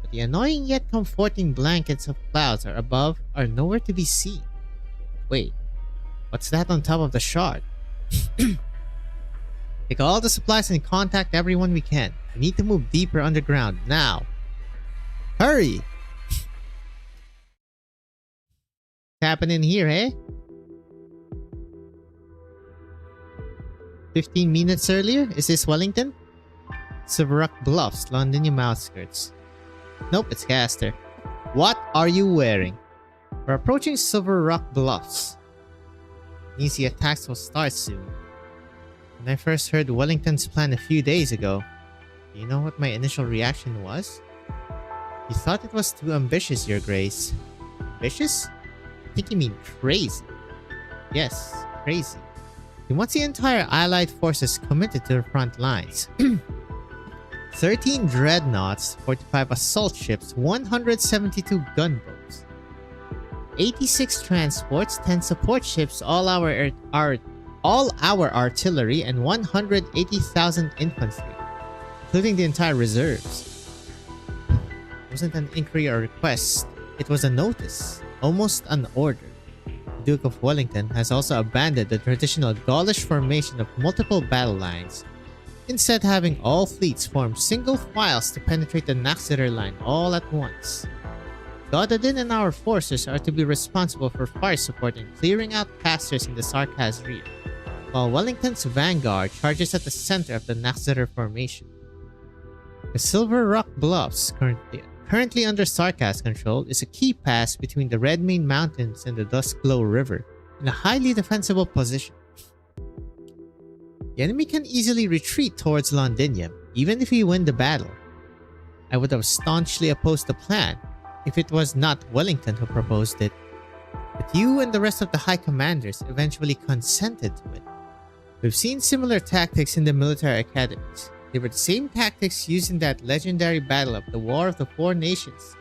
But the annoying yet comforting blankets of clouds above are nowhere to be seen. Wait, what's that on top of the shard? Take all the supplies and contact everyone we can. We need to move deeper underground now. Hurry! What's happening here, eh? 15 minutes earlier? Is this Wellington? Silver Rock Bluffs, Londinium outskirts. Nope, it's Caster. What are you wearing? We're approaching Silver Rock Bluffs. Means the attacks will start soon. When I first heard Wellington's plan a few days ago, do you know what my initial reaction was? You thought it was too ambitious, Your Grace. Ambitious? I think you mean crazy. Yes, crazy. He wants the entire Allied forces committed to the front lines. 13 dreadnoughts, 45 assault ships, 172 gunboats, 86 transports, 10 support ships, all our artillery, and 180,000 infantry, including the entire reserves. It wasn't an inquiry or request, it was a notice, almost an order. The Duke of Wellington has also abandoned the traditional Gaulish formation of multiple battle lines, instead having all fleets form single files to penetrate the Naxxiter line all at once. Gododin and our forces are to be responsible for fire support and clearing out casters in the Sarkaz rear, while Wellington's vanguard charges at the center of the Naxxiter formation. The Silver Rock Bluffs, currently under Sarkaz control, is a key pass between the Redmane Mountains and the Duskglow River, in a highly defensible position. The enemy can easily retreat towards Londinium, even if we win the battle. I would have staunchly opposed the plan, if it was not Wellington who proposed it. But you and the rest of the high commanders eventually consented to it. We've seen similar tactics in the military academies. They were the same tactics used in that legendary battle of the War of the Four Nations,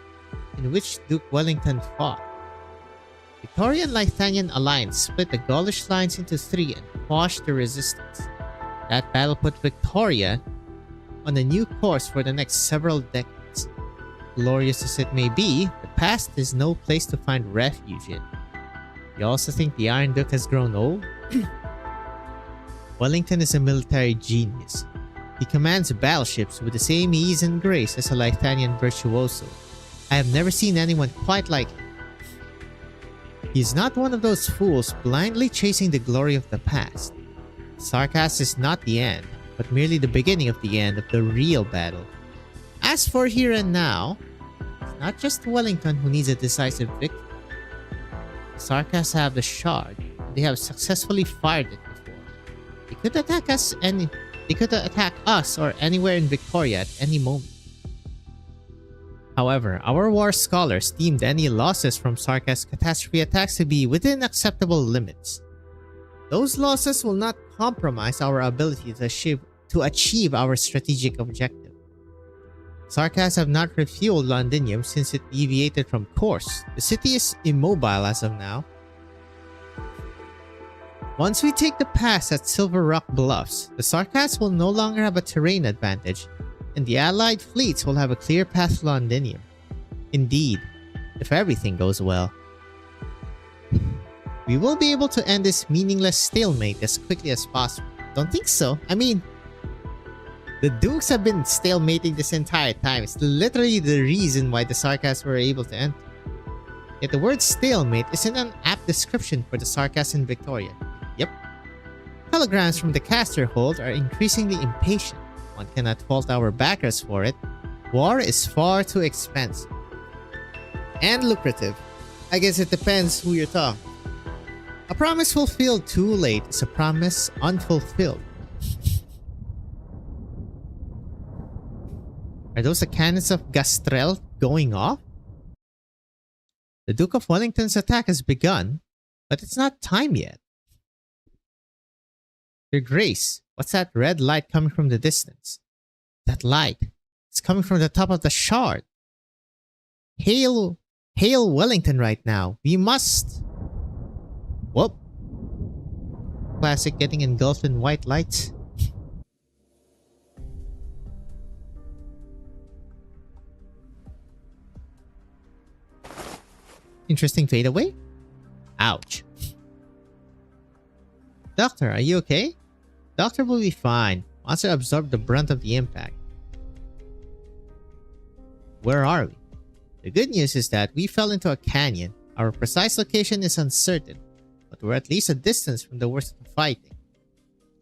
in which Duke Wellington fought. Victorian Lithanian alliance split the Gaulish lines into three and quashed the resistance. That battle put Victoria on a new course for the next several decades. Glorious as it may be, the past is no place to find refuge in. You also think the Iron Duke has grown old? Wellington is a military genius. He commands battleships with the same ease and grace as a Lithanian virtuoso. I have never seen anyone quite like him. He is not one of those fools blindly chasing the glory of the past. Sarkaz is not the end, but merely the beginning of the end of the real battle. As for here and now, not just Wellington who needs a decisive victory. The Sarkas have the shard, and they have successfully fired it before. They could attack us or anywhere in Victoria at any moment. However, our war scholars deemed any losses from Sarkas catastrophe attacks to be within acceptable limits. Those losses will not compromise our ability to achieve our strategic objective. Sarkas have not refueled Londinium since it deviated from course. The city is immobile as of now. Once we take the pass at Silver Rock Bluffs, the Sarkas will no longer have a terrain advantage, and the allied fleets will have a clear path to Londinium. Indeed, if everything goes well. We will be able to end this meaningless stalemate as quickly as possible. Don't think so? I mean, the Dukes have been stalemating this entire time. It's literally the reason why the Sarkas were able to enter. Yet the word stalemate isn't an apt description for the Sarkas in Victoria. Yep. Telegrams from the caster hold are increasingly impatient. One cannot fault our backers for it. War is far too expensive. And lucrative. I guess it depends who you're talking. A promise fulfilled too late is a promise unfulfilled. Are those the cannons of Gastrel going off? The Duke of Wellington's attack has begun, but it's not time yet. Your Grace, what's that red light coming from the distance? That light, it's coming from the top of the shard. Hail Wellington right now. We must... Whoop. Classic getting engulfed in white lights. Interesting fadeaway? Ouch. Doctor, are you okay? Doctor will be fine. Monster absorbed the brunt of the impact. Where are we? The good news is that we fell into a canyon. Our precise location is uncertain, but we're at least a distance from the worst of the fighting.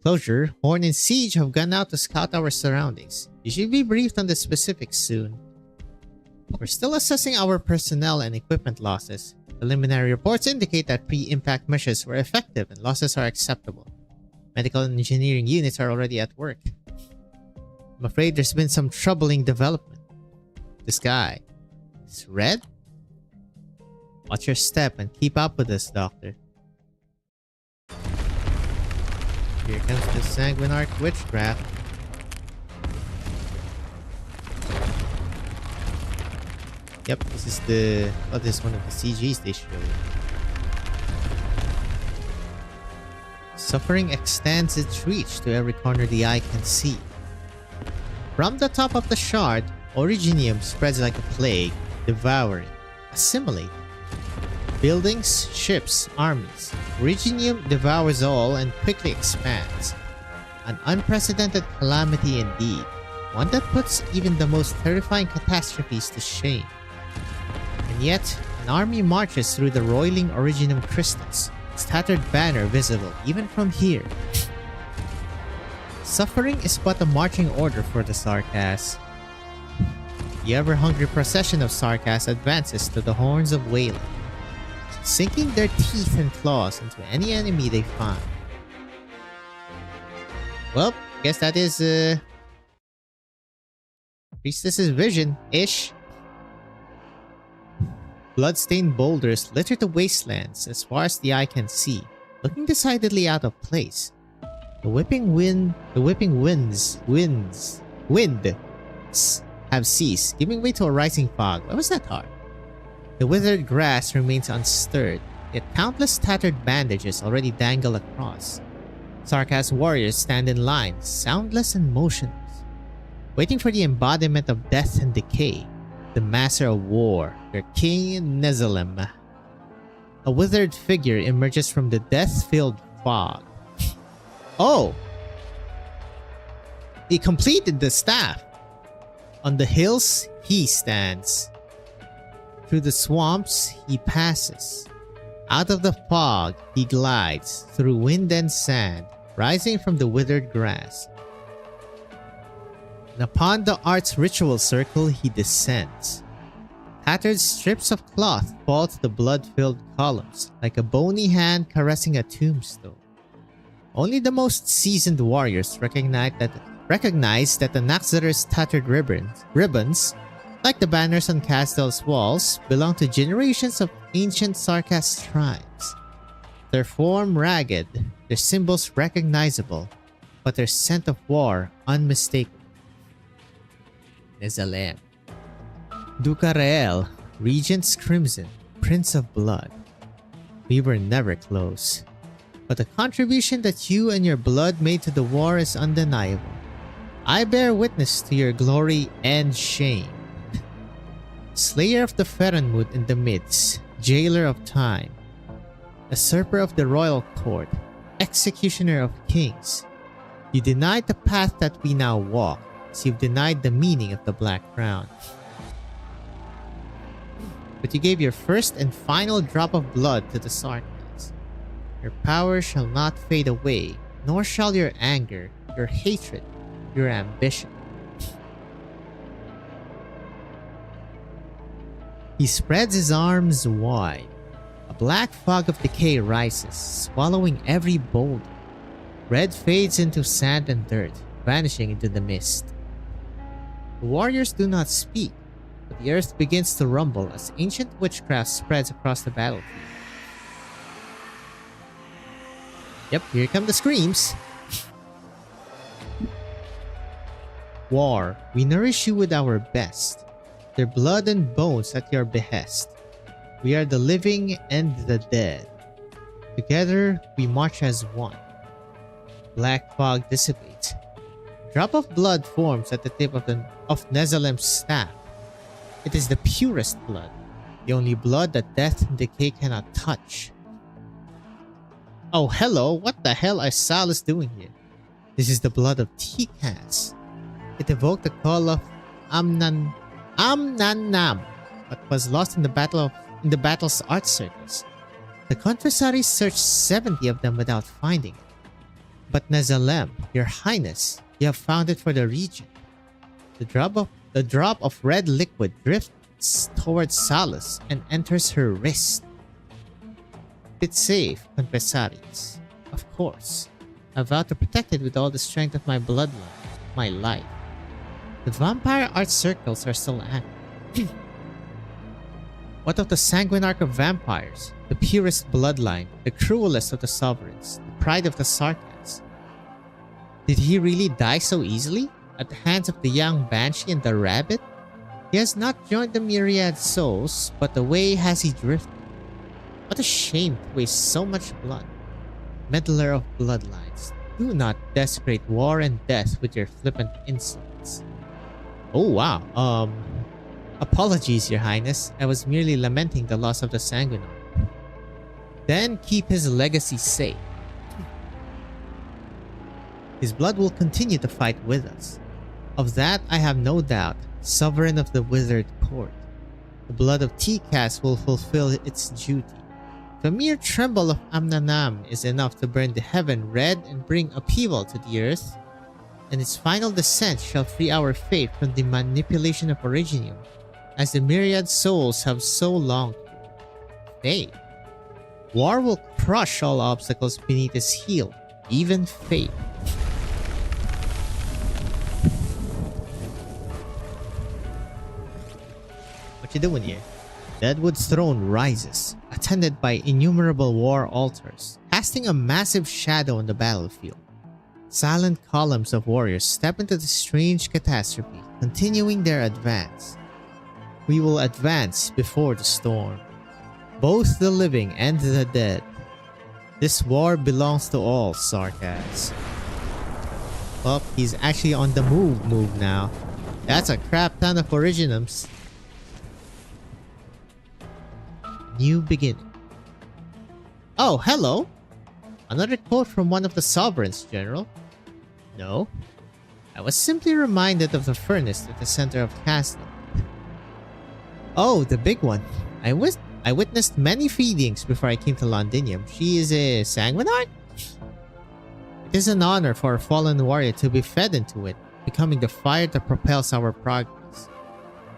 Closure, Horn, and Siege have gone out to scout our surroundings. You should be briefed on the specifics soon. We're still assessing our personnel and equipment losses. Preliminary reports indicate that pre-impact measures were effective and losses are acceptable. Medical and engineering units are already at work. I'm afraid there's been some troubling development. The sky is red? Watch your step and keep up with us, Doctor. Here comes the Sanguinarch Witchcraft. Yep, this is the... Oh, this is one of the CGs they showed. Suffering extends its reach to every corner the eye can see. From the top of the shard, Originium spreads like a plague, devouring, assimilating. Buildings, ships, armies. Originium devours all and quickly expands. An unprecedented calamity indeed. One that puts even the most terrifying catastrophes to shame. And yet, an army marches through the roiling Originium crystals, its tattered banner visible even from here. Suffering is but a marching order for the Sarkas. The ever-hungry procession of Sarkas advances to the horns of Wayland, sinking their teeth and claws into any enemy they find. Well, guess that is, Priestess's vision-ish. Bloodstained boulders litter the wastelands as far as the eye can see, looking decidedly out of place. The whipping winds have ceased, giving way to a rising fog. Why was that hard? The withered grass remains unstirred, yet countless tattered bandages already dangle across. Sarkas warriors stand in line, soundless and motionless, waiting for the embodiment of death and decay, the master of war, their king Nezalim. A withered figure emerges from the death-filled fog. Oh! He completed the staff! On the hills, he stands. Through the swamps, he passes. Out of the fog, he glides, through wind and sand, rising from the withered grass. And upon the art's ritual circle, he descends. Tattered strips of cloth fall to the blood-filled columns, like a bony hand caressing a tombstone. Only the most seasoned warriors recognize that the Naxxter's tattered ribbons, like the banners on Castel's walls, belong to generations of ancient Sarkas tribes. Their form ragged, their symbols recognizable, but their scent of war unmistakable. Nezalem. Dukareel, Regent's Crimson, Prince of Blood. We were never close, but the contribution that you and your blood made to the war is undeniable. I bear witness to your glory and shame. Slayer of the Ferenmud in the midst, Jailer of Time, Usurper of the Royal Court, Executioner of Kings. You denied the path that we now walk, as you've denied the meaning of the Black Crown. But you gave your first and final drop of blood to the Sarkas. Your power shall not fade away, nor shall your anger, your hatred, your ambition. He spreads his arms wide. A black fog of decay rises, swallowing every boulder. Red fades into sand and dirt, vanishing into the mist. The warriors do not speak, but the earth begins to rumble as ancient witchcraft spreads across the battlefield. Yep, here come the screams. War, we nourish you with our best, their blood and bones at your behest. We are the living and the dead. Together, we march as one. Black fog dissipates. A drop of blood forms at the tip of Nezalem's staff. It is the purest blood, the only blood that death and decay cannot touch. Oh, hello, what the hell are Salus doing here? This is the blood of Tikas. It evoked the call of Amnanam, but was lost in the battle's art circles. The Confessaries searched 70 of them without finding it. But Nezalem, your highness, you have found it for the region. The drop of red liquid drifts towards Salus and enters her wrist. It's safe, Confessaries. Of course. I vow to protect it with all the strength of my bloodline, my life. The vampire art circles are still active. What of the sanguine arc of vampires, the purest bloodline, the cruelest of the sovereigns, the pride of the Sarkas? Did he really die so easily, at the hands of the young banshee and the rabbit? He has not joined the myriad souls, but away has he drifted. What a shame to waste so much blood. Meddler of bloodlines, do not desecrate war and death with your flippant insolence. Oh wow, apologies, your highness. I was merely lamenting the loss of the Sanguinar. Then keep his legacy safe. His blood will continue to fight with us. Of that I have no doubt, sovereign of the Withered Court. The blood of Tikas will fulfill its duty. The mere tremble of Amnanam is enough to burn the heaven red and bring upheaval to the earth, and its final descent shall free our faith from the manipulation of Originium, as the myriad souls have so long fate. War will crush all obstacles beneath his heel, even fate. What you doing here? Deadwood's throne rises, attended by innumerable war altars, casting a massive shadow on the battlefield. Silent columns of warriors step into the strange catastrophe, continuing their advance. We will advance before the storm, both the living and the dead. This war belongs to all Sarkas. Oh, he's actually on the move now. That's a crap ton of Originiums. New beginning. Oh, hello! Another quote from one of the sovereigns, General. No. I was simply reminded of the furnace at the center of Castle. Oh, the big one. I witnessed many feedings before I came to Londinium. She is a Sanguinarch? It is an honor for a fallen warrior to be fed into it, becoming the fire that propels our progress.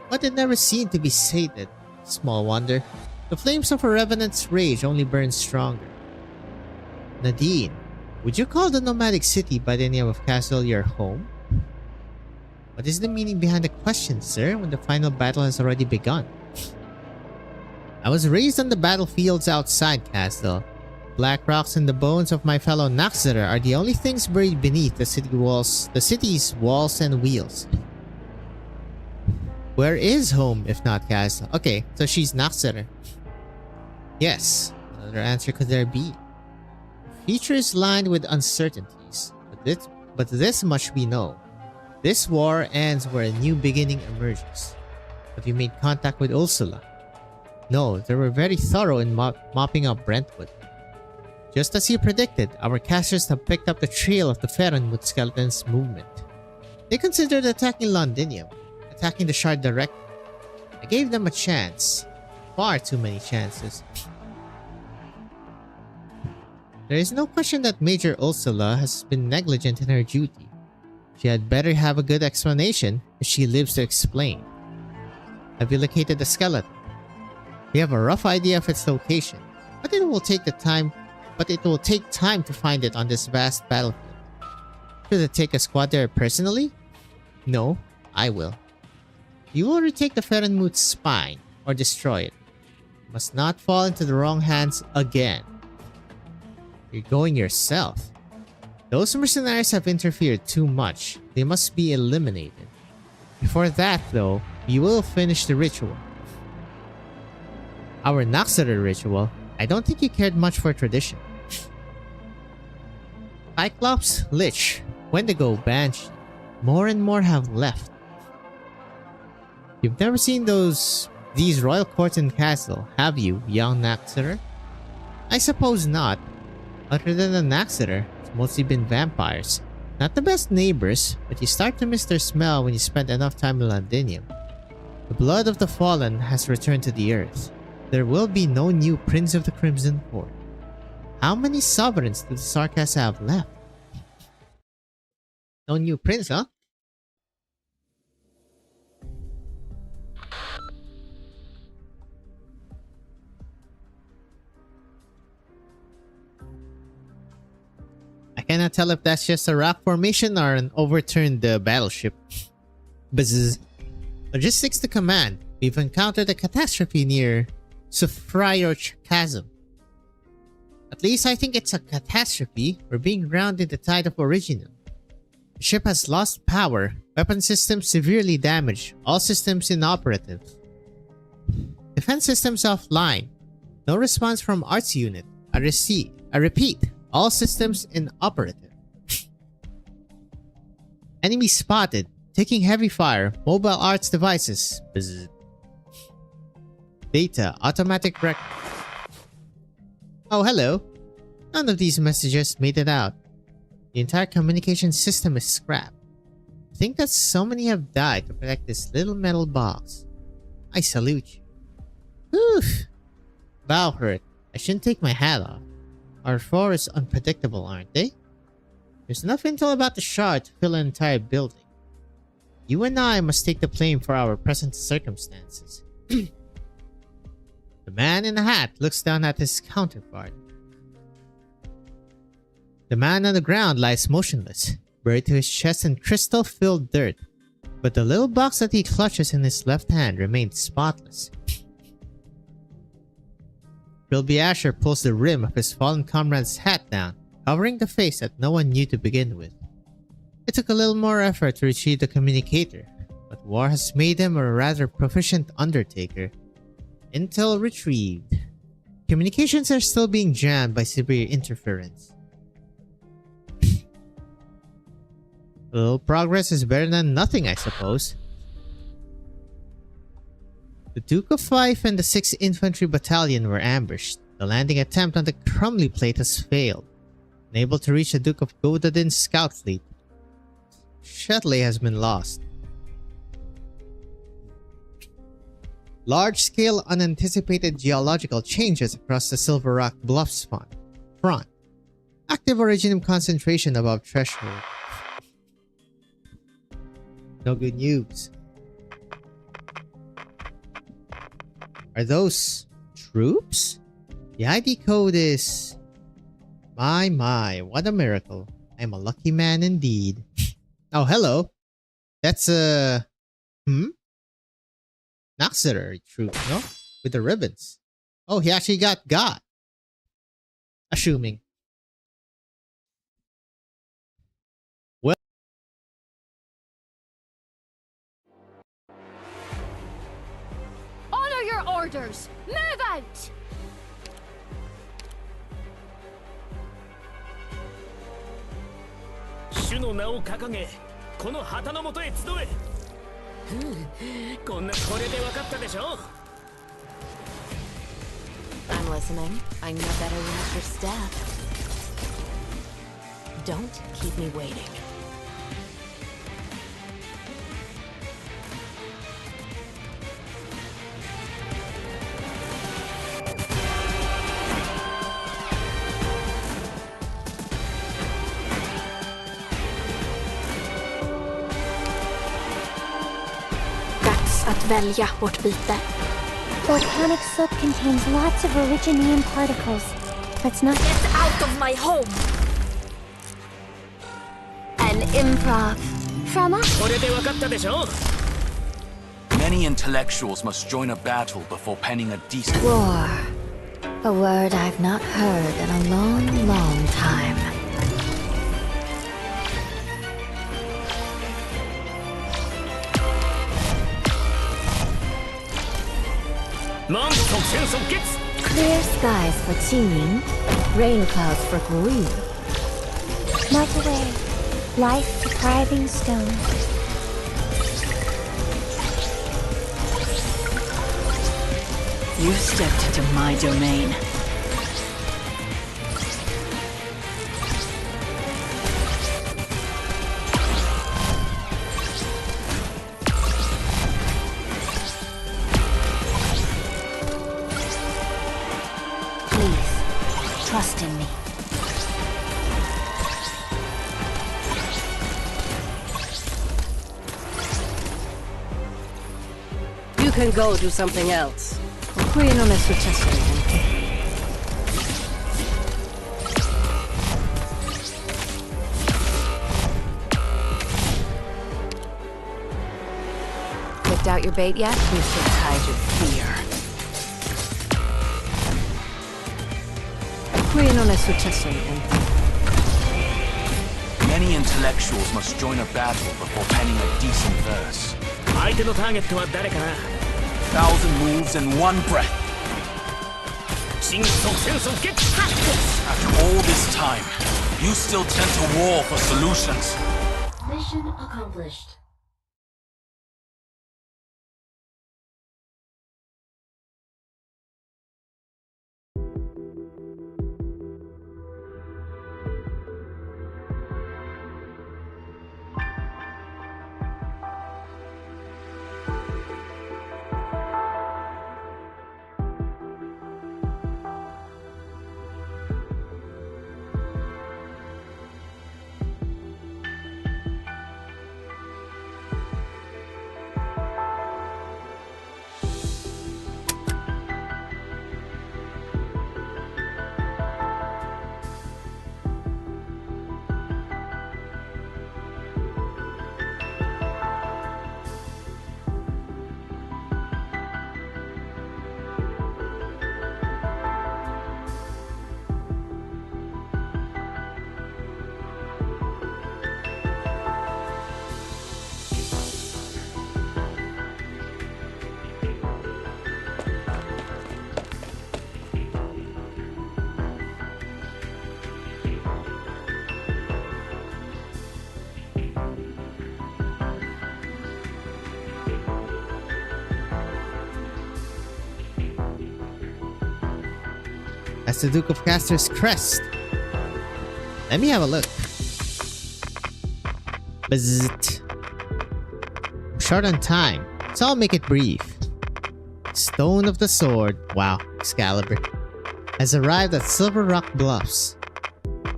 But it never seemed to be sated. Small wonder. The flames of a revenant's rage only burn stronger. Nadine, would you call the nomadic city by the name of Castle your home? What is the meaning behind the question, sir, when the final battle has already begun? I was raised on the battlefields outside Castle. Black rocks and the bones of my fellow Naxxter are the only things buried beneath the city's walls and wheels. Where is home if not Castle? Okay, so she's Naxxter. Yes, what other answer could there be? The future is lined with uncertainties, but this much we know. This war ends where a new beginning emerges. Have you made contact with Ursula? No, they were very thorough in mopping up Brentwood. Just as you predicted, our casters have picked up the trail of the Ferenmut Skeleton's movement. They considered attacking Londinium, attacking the Shard directly. I gave them a chance. Far too many chances. There is no question that Major Ursula has been negligent in her duty. She had better have a good explanation if she lives to explain. Have you located the skeleton? We have a rough idea of its location, but it will take time to find it on this vast battlefield. Should it take a squad there personally? No, I will. You will retake the Ferenmut's spine or destroy it. You must not fall into the wrong hands again. You're going yourself. Those mercenaries have interfered too much. They must be eliminated. Before that, though, we will finish the ritual. Our Naxxter ritual, I don't think you cared much for tradition. Cyclops, Lich, Wendigo, Banshee, more and more have left. You've never seen these royal courts and castle, have you, young Naxxter? I suppose not. Other than the Naxxter, it's mostly been vampires. Not the best neighbors, but you start to miss their smell when you spend enough time in Londinium. The blood of the fallen has returned to the earth. There will be no new Prince of the Crimson Court. How many sovereigns do the Sarkas have left? No new prince, huh? I cannot tell if that's just a rock formation or an overturned battleship. Bzzz. Logistics to command. We've encountered a catastrophe near Sufrioch Chasm. At least I think it's a catastrophe. We're being grounded in the tide of Originum. The ship has lost power, weapon systems severely damaged, all systems inoperative. Defense systems offline. No response from arts unit. I repeat, all systems inoperative. Enemy spotted. Taking heavy fire. Mobile arts devices. Bzzz. Data. Automatic rec. Oh, hello. None of these messages made it out. The entire communication system is scrapped. I think that so many have died to protect this little metal box. I salute you. Whew. Bow hurt. I shouldn't take my hat off. Our forests are unpredictable, aren't they? There's enough intel about the shard to fill an entire building. You and I must take the blame for our present circumstances. The man in the hat looks down at his counterpart. The man on the ground lies motionless, buried to his chest in crystal-filled dirt, but the little box that he clutches in his left hand remains spotless. Trilby Asher pulls the rim of his fallen comrade's hat down, covering the face that no one knew to begin with. It took a little more effort to retrieve the communicator, but war has made him a rather proficient undertaker. Intel retrieved. Communications are still being jammed by severe interference. A little progress is better than nothing, I suppose. The Duke of Fife and the 6th Infantry Battalion were ambushed. The landing attempt on the Crumley Plate has failed. Unable to reach the Duke of Godadin's scout fleet. Shetley has been lost. Large-scale unanticipated geological changes across the Silver Rock Bluffs front. Active Originum concentration above threshold. No good news. Are those troops? The ID code is... My, what a miracle. I'm a lucky man indeed. Oh, hello. That's a... Auxiliary troop, no? With the ribbons. Oh, he actually got. Assuming. Well... Honor your orders! Move out! 主の名を掲げ、この旗の下へ集え。これで分かったでしょ? I'm listening. I know better than Mr. Staff. Don't keep me waiting. Att välja vårt byte. Volcanic soap contains lots of originium particles. Let's not get out of my home. An improv from us. これで分かったでしょ? Many intellectuals must join a battle before penning a decent... War. A word I've not heard in a long, long time. Clear skies for Qingming, rain clouds for Guyu. Melt away, life-depriving stone. You stepped into my domain. Trust in me. You can go do something else. Qui non è successo niente. Picked out your bait yet? You should hide your fear. Qui non è successo niente. Many intellectuals must join a battle before penning a decent verse. 相手のターゲットは誰かな? 1,000 moves in one breath. 新速戦速決 After all this time, you still tend to war for solutions. Mission accomplished. That's the Duke of Caster's crest. Let me have a look. Bzzzt. I'm short on time, so I'll make it brief. Stone of the Sword, wow, Excalibur, has arrived at Silver Rock Bluffs.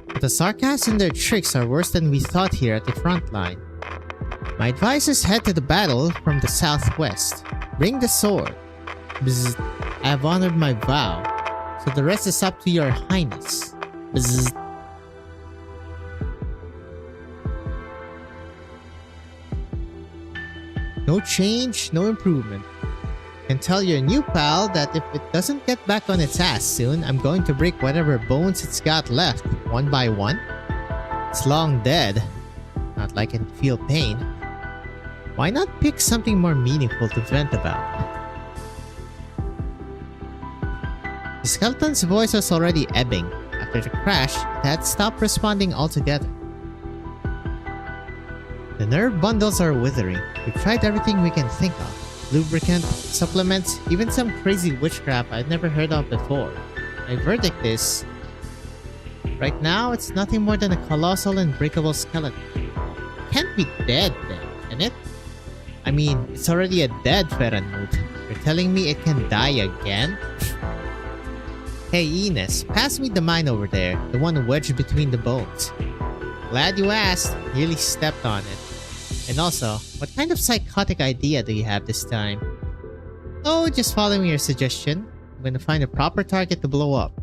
But the sarcasms and their tricks are worse than we thought here at the front line. My advice is head to the battle from the southwest. Bring the sword. Bzzzt. I have honored my vow, so the rest is up to your highness. Bzz. No change, no improvement. Can tell your new pal that if it doesn't get back on its ass soon, I'm going to break whatever bones it's got left, one by one. It's long dead. Not like I can feel pain. Why not pick something more meaningful to vent about? The skeleton's voice was already ebbing. After the crash, it had stopped responding altogether. The nerve bundles are withering. We've tried everything we can think of. Lubricant, supplements, even some crazy witchcraft I'd never heard of before. My verdict is... right now, it's nothing more than a colossal and breakable skeleton. It can't be dead then, can it? I mean, it's already a dead Ferenmut. You're telling me it can die again? Hey Ines, pass me the mine over there, the one wedged between the bones. Glad you asked, nearly stepped on it. And also, what kind of psychotic idea do you have this time? Oh, just following your suggestion. I'm gonna find a proper target to blow up.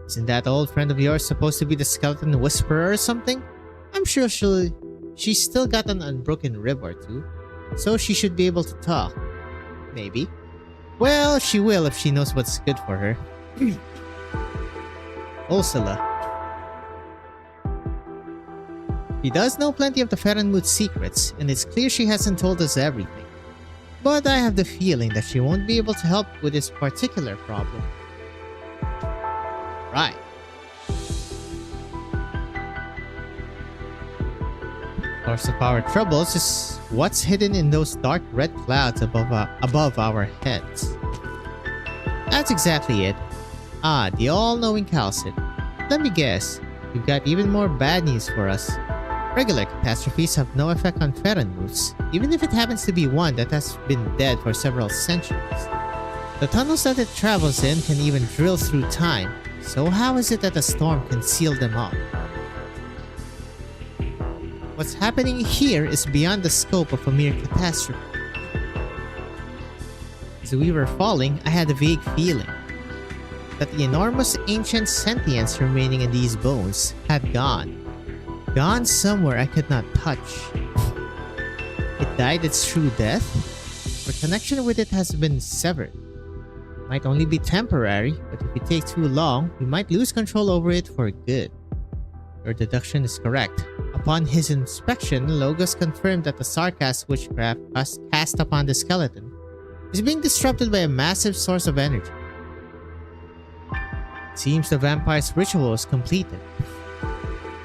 Isn't that old friend of yours supposed to be the skeleton whisperer or something? I'm sure she's still got an unbroken rib or two, so she should be able to talk. Maybe. Well, she will if she knows what's good for her. Ursula. She does know plenty of the Ferenmut's secrets, and it's clear she hasn't told us everything. But I have the feeling that she won't be able to help with this particular problem. Right. Source of our troubles is what's hidden in those dark red clouds above our heads. That's exactly it. Ah, the all-knowing Calcid. Let me guess, you've got even more bad news for us. Regular catastrophes have no effect on Ferenmuts, even if it happens to be one that has been dead for several centuries. The tunnels that it travels in can even drill through time, so how is it that a storm can seal them off? What's happening here is beyond the scope of a mere catastrophe. As we were falling, I had a vague feeling that the enormous ancient sentience remaining in these bones had gone. Gone somewhere I could not touch. It died its true death? Our connection with it has been severed. It might only be temporary, but if it takes too long, we might lose control over it for good. Your deduction is correct. Upon his inspection, Logos confirmed that the Sarkas witchcraft cast upon the skeleton is being disrupted by a massive source of energy. It seems the vampire's ritual is completed.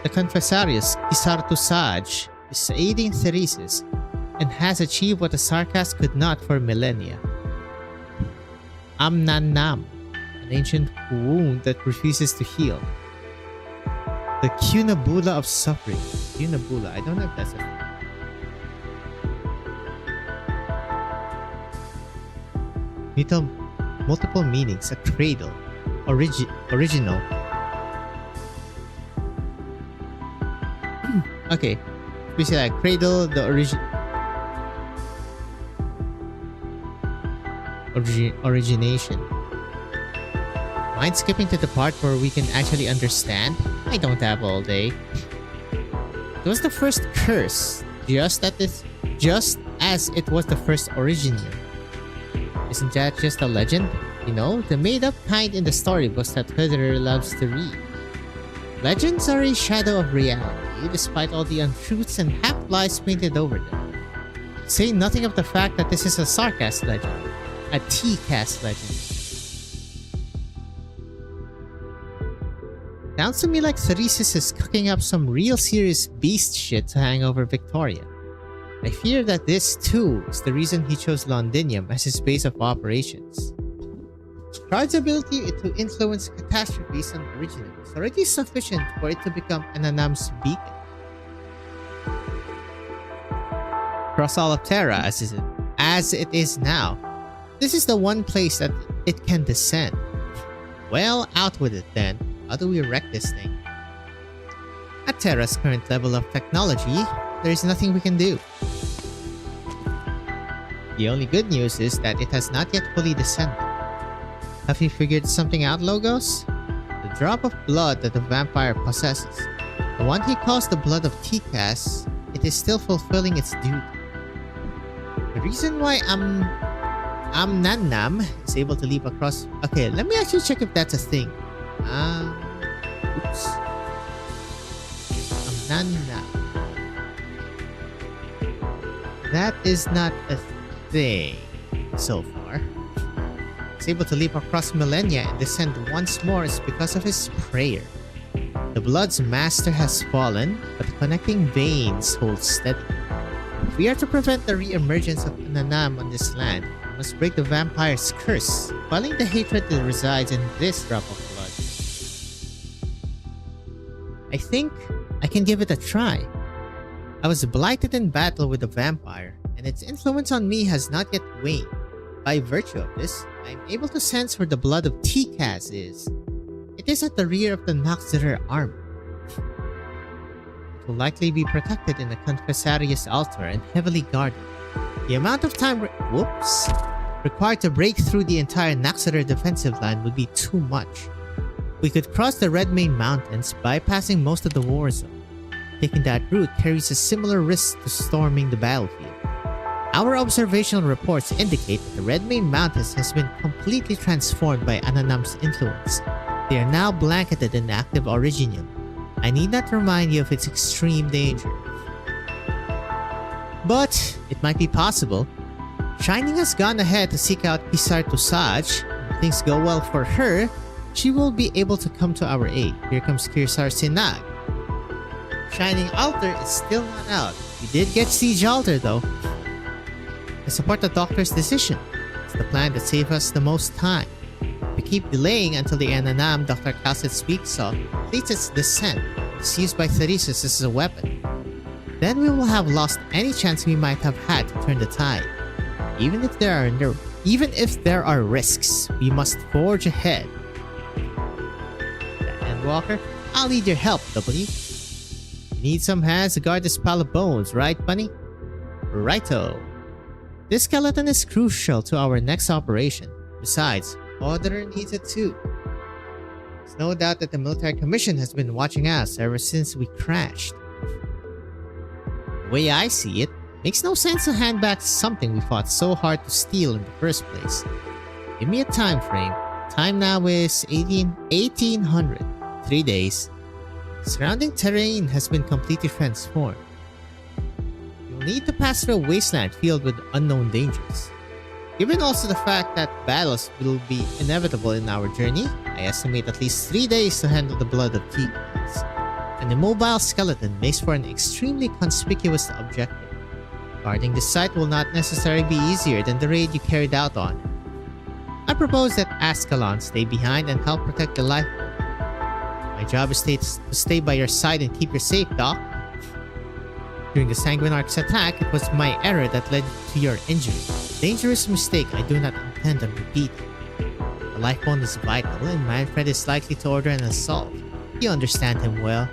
The Confessarius, Kisartu Saj, is aiding Theresis and has achieved what the Sarkas could not for millennia. Amnannam, an ancient wound that refuses to heal. The Cunabula of suffering. Cunabula, I don't know if that's a... multiple meanings, a cradle, original. Okay, we say that cradle, the origination. Mind skipping to the part where we can actually understand? I don't have all day. It was the first curse, just as it was the first originium. Isn't that just a legend? You know, the made-up kind in the storybooks that Hoodler loves to read. Legends are a shadow of reality, despite all the untruths and half-lies painted over them. Say nothing of the fact that this is a Sarkas legend, a T-cast legend. Sounds to me like Theresis is cooking up some real serious beast shit to hang over Victoria. I fear that this, too, is the reason he chose Londinium as his base of operations. Shroud's ability to influence catastrophes and original is already sufficient for it to become an Anam's beacon. Across all of Terra, as it is now, this is the one place that it can descend. Well, out with it then. How do we wreck this thing? At Terra's current level of technology, there is nothing we can do. The only good news is that it has not yet fully descended. Have you figured something out, Logos? The drop of blood that the vampire possesses, the one he calls the blood of Tikas, it is still fulfilling its duty. The reason why Amnanam is able to leap across... Okay, let me actually check if that's a thing. Oops. Amnanam. That is not a thing so far. He's able to leap across millennia and descend once more is because of his prayer. The blood's master has fallen, but the connecting veins hold steady. If we are to prevent the re-emergence of Nanam on this land, we must break the vampire's curse, quelling the hatred that resides in this drop of blood. I think I can give it a try. I was blighted in battle with the vampire, and its influence on me has not yet waned. By virtue of this, I am able to sense where the blood of Tikas is. It is at the rear of the Noxeter army. It will likely be protected in the Confessarius altar and heavily guarded. The amount of time required to break through the entire Noxeter defensive line would be too much. We could cross the Redmane Mountains, bypassing most of the war zone. Taking that route carries a similar risk to storming the battlefield. Our observational reports indicate that the Redmane Mountains has been completely transformed by Ananam's influence. They are now blanketed in active Originium. I need not remind you of its extreme danger. But it might be possible. Shining has gone ahead to seek out Pisar Tusaj. If things go well for her, she will be able to come to our aid. Here comes Kirsar Sinag. Shining Altar is still not out. We did get Siege Altar though. I support the Doctor's decision. It's the plan that saves us the most time. If we keep delaying until the Ananam Dr. Calcet speaks of completes its descent, it's used by Theresis as a weapon. Then we will have lost any chance we might have had to turn the tide. Even if there are risks, we must forge ahead. Endwalker, I'll need your help, W. Need some hands to guard this pile of bones, right, Bunny? Righto. This skeleton is crucial to our next operation. Besides, Order needs it too. There's no doubt that the military commission has been watching us ever since we crashed. The way I see it, makes no sense to hand back something we fought so hard to steal in the first place. Give me a time frame. Time now is 1800. 3 days. Surrounding terrain has been completely transformed. You'll need to pass through a wasteland filled with unknown dangers. Given also the fact that battles will be inevitable in our journey, I estimate at least 3 days to handle the blood of Tikas. An immobile skeleton makes for an extremely conspicuous objective. Guarding the site will not necessarily be easier than the raid you carried out on it. I propose that Ascalon stay behind and help protect the lifeboat. My job is to stay by your side and keep you safe, Doc. During the Sanguinarch's attack, it was my error that led to your injury. Dangerous mistake I do not intend on repeating. The lifeboat is vital and Manfred is likely to order an assault. You understand him well.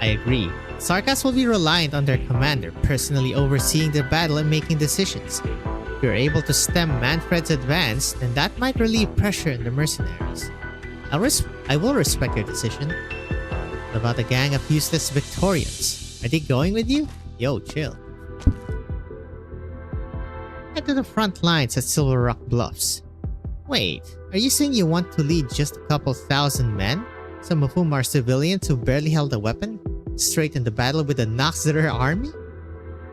I agree. Sarkas will be reliant on their commander, personally overseeing the battle and making decisions. If you're able to stem Manfred's advance, then that might relieve pressure on the mercenaries. I will respect your decision. What about a gang of useless Victorians? Are they going with you? Yo, chill. Head to the front lines at Silver Rock Bluffs. Wait, are you saying you want to lead just a couple thousand men? Some of whom are civilians who barely held a weapon? Straight into battle with the Noxeter army?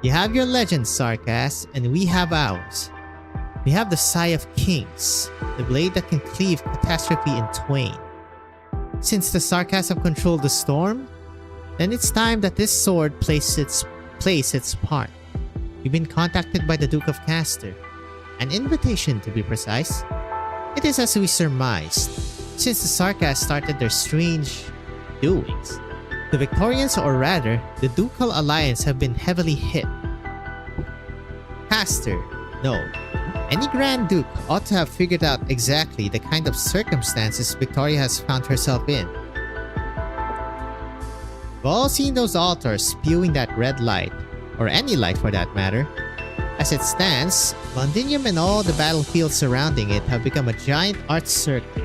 You have your legends, Sarkas, and we have ours. We have the Sigh of Kings, the blade that can cleave catastrophe in twain. Since the Sarkas have controlled the storm, then it's time that this sword plays its part. We've been contacted by the Duke of Castor. An invitation, to be precise. It is as we surmised. Since the Sarkas started their strange doings, the Victorians, or rather, the Ducal Alliance, have been heavily hit. Castor, no. Any Grand Duke ought to have figured out exactly the kind of circumstances Victoria has found herself in. We've all seen those altars spewing that red light, or any light for that matter. As it stands, Londinium and all the battlefields surrounding it have become a giant art circle.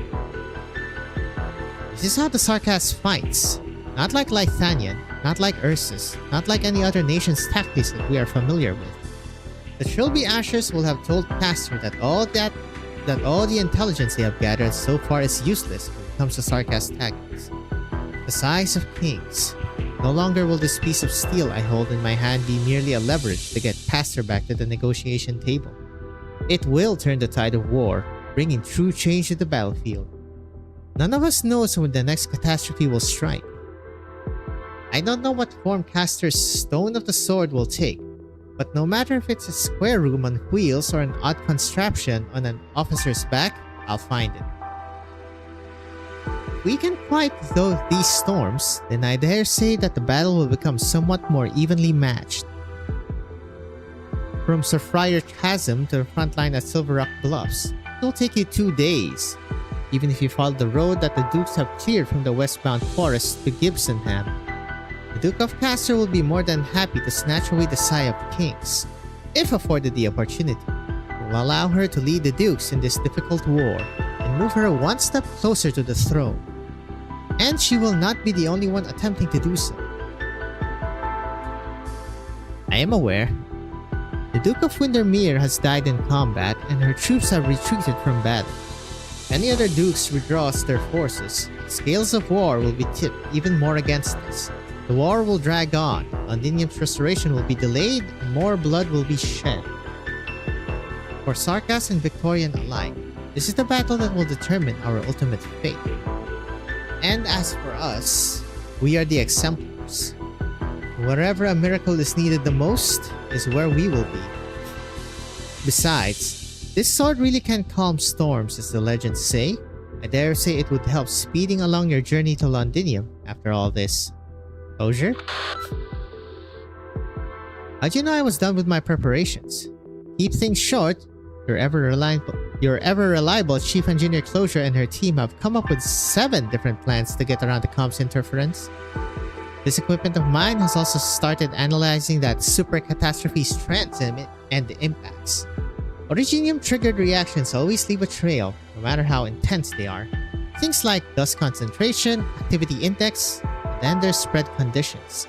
This is how the Sarkas fights. Not like Lythanian, not like Ursus, not like any other nation's tactics that we are familiar with. The Trilby Ashers will have told Caster that all the intelligence they have gathered so far is useless when it comes to Sarkas tactics. The size of kings. No longer will this piece of steel I hold in my hand be merely a leverage to get Caster back to the negotiation table. It will turn the tide of war, bringing true change to the battlefield. None of us knows when the next catastrophe will strike. I don't know what form Caster's Stone of the Sword will take, but no matter if it's a square room on wheels or an odd contraption on an officer's back, I'll find it. If we can quiet these storms, then I dare say that the battle will become somewhat more evenly matched. From Sir Friar Chasm to the front line at Silver Rock Bluffs, it will take you 2 days, even if you follow the road that the Dukes have cleared from the westbound forest to Gibsonham. The Duke of Caster will be more than happy to snatch away the Sigh of Kings, if afforded the opportunity. It will allow her to lead the Dukes in this difficult war, and move her one step closer to the throne. And she will not be the only one attempting to do so. I am aware. The Duke of Windermere has died in combat, and her troops have retreated from battle. If any other dukes withdraws their forces, the scales of war will be tipped even more against us. The war will drag on, Londinium's restoration will be delayed, and more blood will be shed. For Sarkas and Victorian alike, this is the battle that will determine our ultimate fate. And as for us, we are the exemplars. Wherever a miracle is needed the most is where we will be. Besides, this sword really can calm storms, as the legends say. I dare say it would help speeding along your journey to Londinium after all this. Closure? How'd you know I was done with my preparations? Keep things short. Your ever reliable Chief Engineer Closure and her team have come up with 7 different plans to get around the comms interference. This equipment of mine has also started analyzing that super catastrophe's trends and the impacts. Originium-triggered reactions always leave a trail, no matter how intense they are. Things like dust concentration, activity index, and then their spread conditions.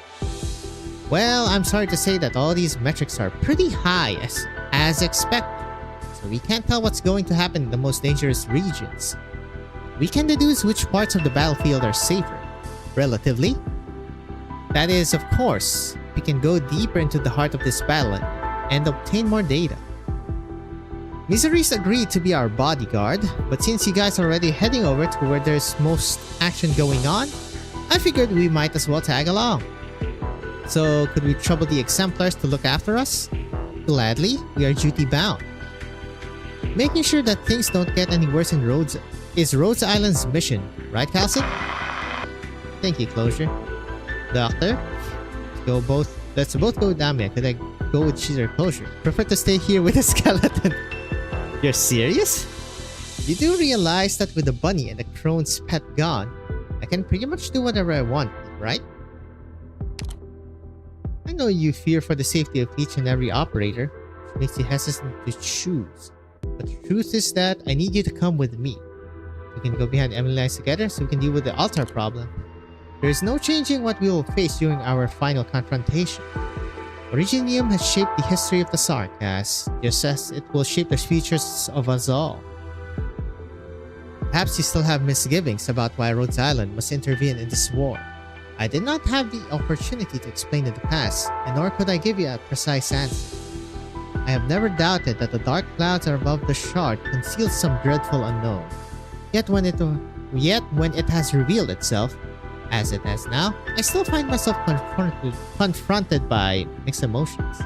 Well, I'm sorry to say that all these metrics are pretty high as expected, so we can't tell what's going to happen in the most dangerous regions. We can deduce which parts of the battlefield are safer, relatively. That is, of course, we can go deeper into the heart of this battle and obtain more data. Misery's agreed to be our bodyguard, but since you guys are already heading over to where there's most action going on, I figured we might as well tag along. So, could we trouble the exemplars to look after us? Gladly, we are duty bound. Making sure that things don't get any worse in Rhodes is Rhodes Island's mission, right, Calcit? Thank you, Closure. Doctor, let's both go down here. Could I go with Cheese or Closure? Prefer to stay here with a skeleton. You're serious? You do realize that with the bunny and the crone's pet gone, I can pretty much do whatever I want, right? I know you fear for the safety of each and every operator, which makes you hesitant to choose. But the truth is that I need you to come with me. We can go behind Emily Eyes together so we can deal with the altar problem. There is no changing what we will face during our final confrontation. Originium has shaped the history of the Sarkas, just as it will shape the futures of us all. Perhaps you still have misgivings about why Rhodes Island must intervene in this war. I did not have the opportunity to explain in the past, and nor could I give you a precise answer. I have never doubted that the dark clouds above the shard conceal some dreadful unknown. Yet when it has revealed itself, as it has now, I still find myself confronted by mixed emotions.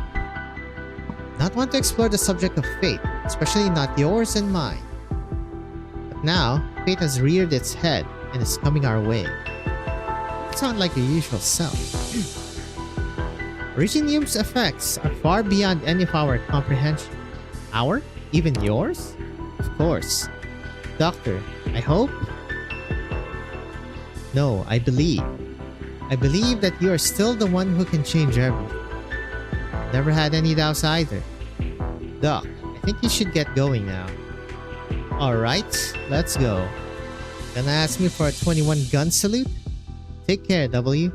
Not want to explore the subject of fate, especially not yours and mine. But now, fate has reared its head and is coming our way. It sounds like your usual self. Originium's effects are far beyond any of our comprehension. Our? Even yours? Of course. Doctor, I hope? No, I believe. I believe that you are still the one who can change everything. Never had any doubts either. Doc, I think you should get going now. Alright, let's go. Gonna ask me for a 21 gun salute? Take care, W.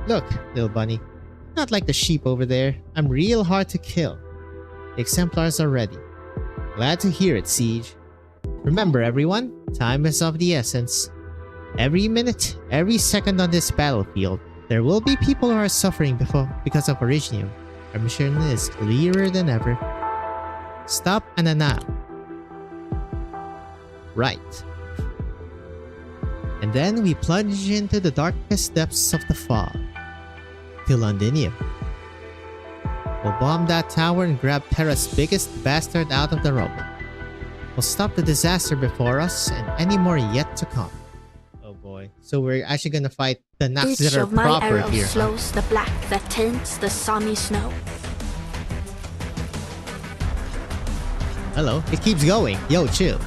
Look, little bunny. Not like the sheep over there. I'm real hard to kill. The exemplars are ready. Glad to hear it, Siege. Remember everyone, time is of the essence. Every minute, every second on this battlefield, there will be people who are suffering because of Originium. Our mission is clearer than ever. Stop and announce. Right. And then we plunge into the darkest depths of the fog. To Londinium. We'll bomb that tower and grab Terra's biggest bastard out of the rubble. We'll stop the disaster before us and any more yet to come. Oh boy. So we're actually gonna fight the Naxx that are proper here. Slows the black that tints the sunny snow. Hello. It keeps going. Yo, chill.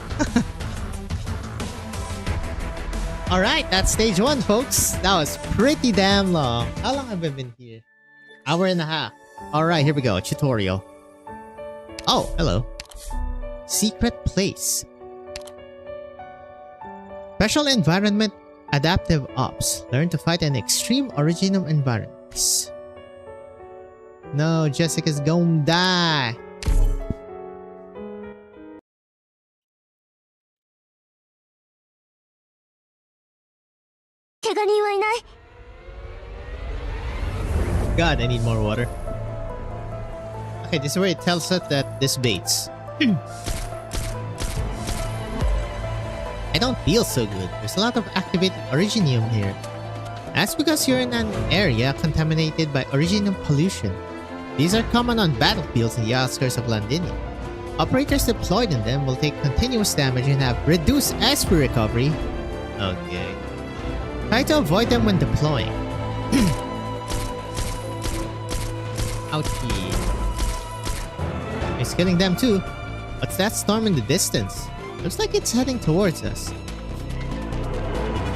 Alright, that's stage 1, folks. That was pretty damn long. How long have I been here? Hour and a half. Alright, here we go. Tutorial. Oh, hello. Secret place. Special environment adaptive ops. Learn to fight in extreme Originium environments. No, Jessica's gonna die. God, I need more water. Okay, this is where it tells us that this baits. I don't feel so good. There's a lot of activated Originium here. That's because you're in an area contaminated by Originium pollution. These are common on battlefields in the outskirts of Londinium. Operators deployed in them will take continuous damage and have reduced SP recovery. Okay. Try to avoid them when deploying. Ouchie. It's killing them too. What's that storm in the distance? Looks like it's heading towards us.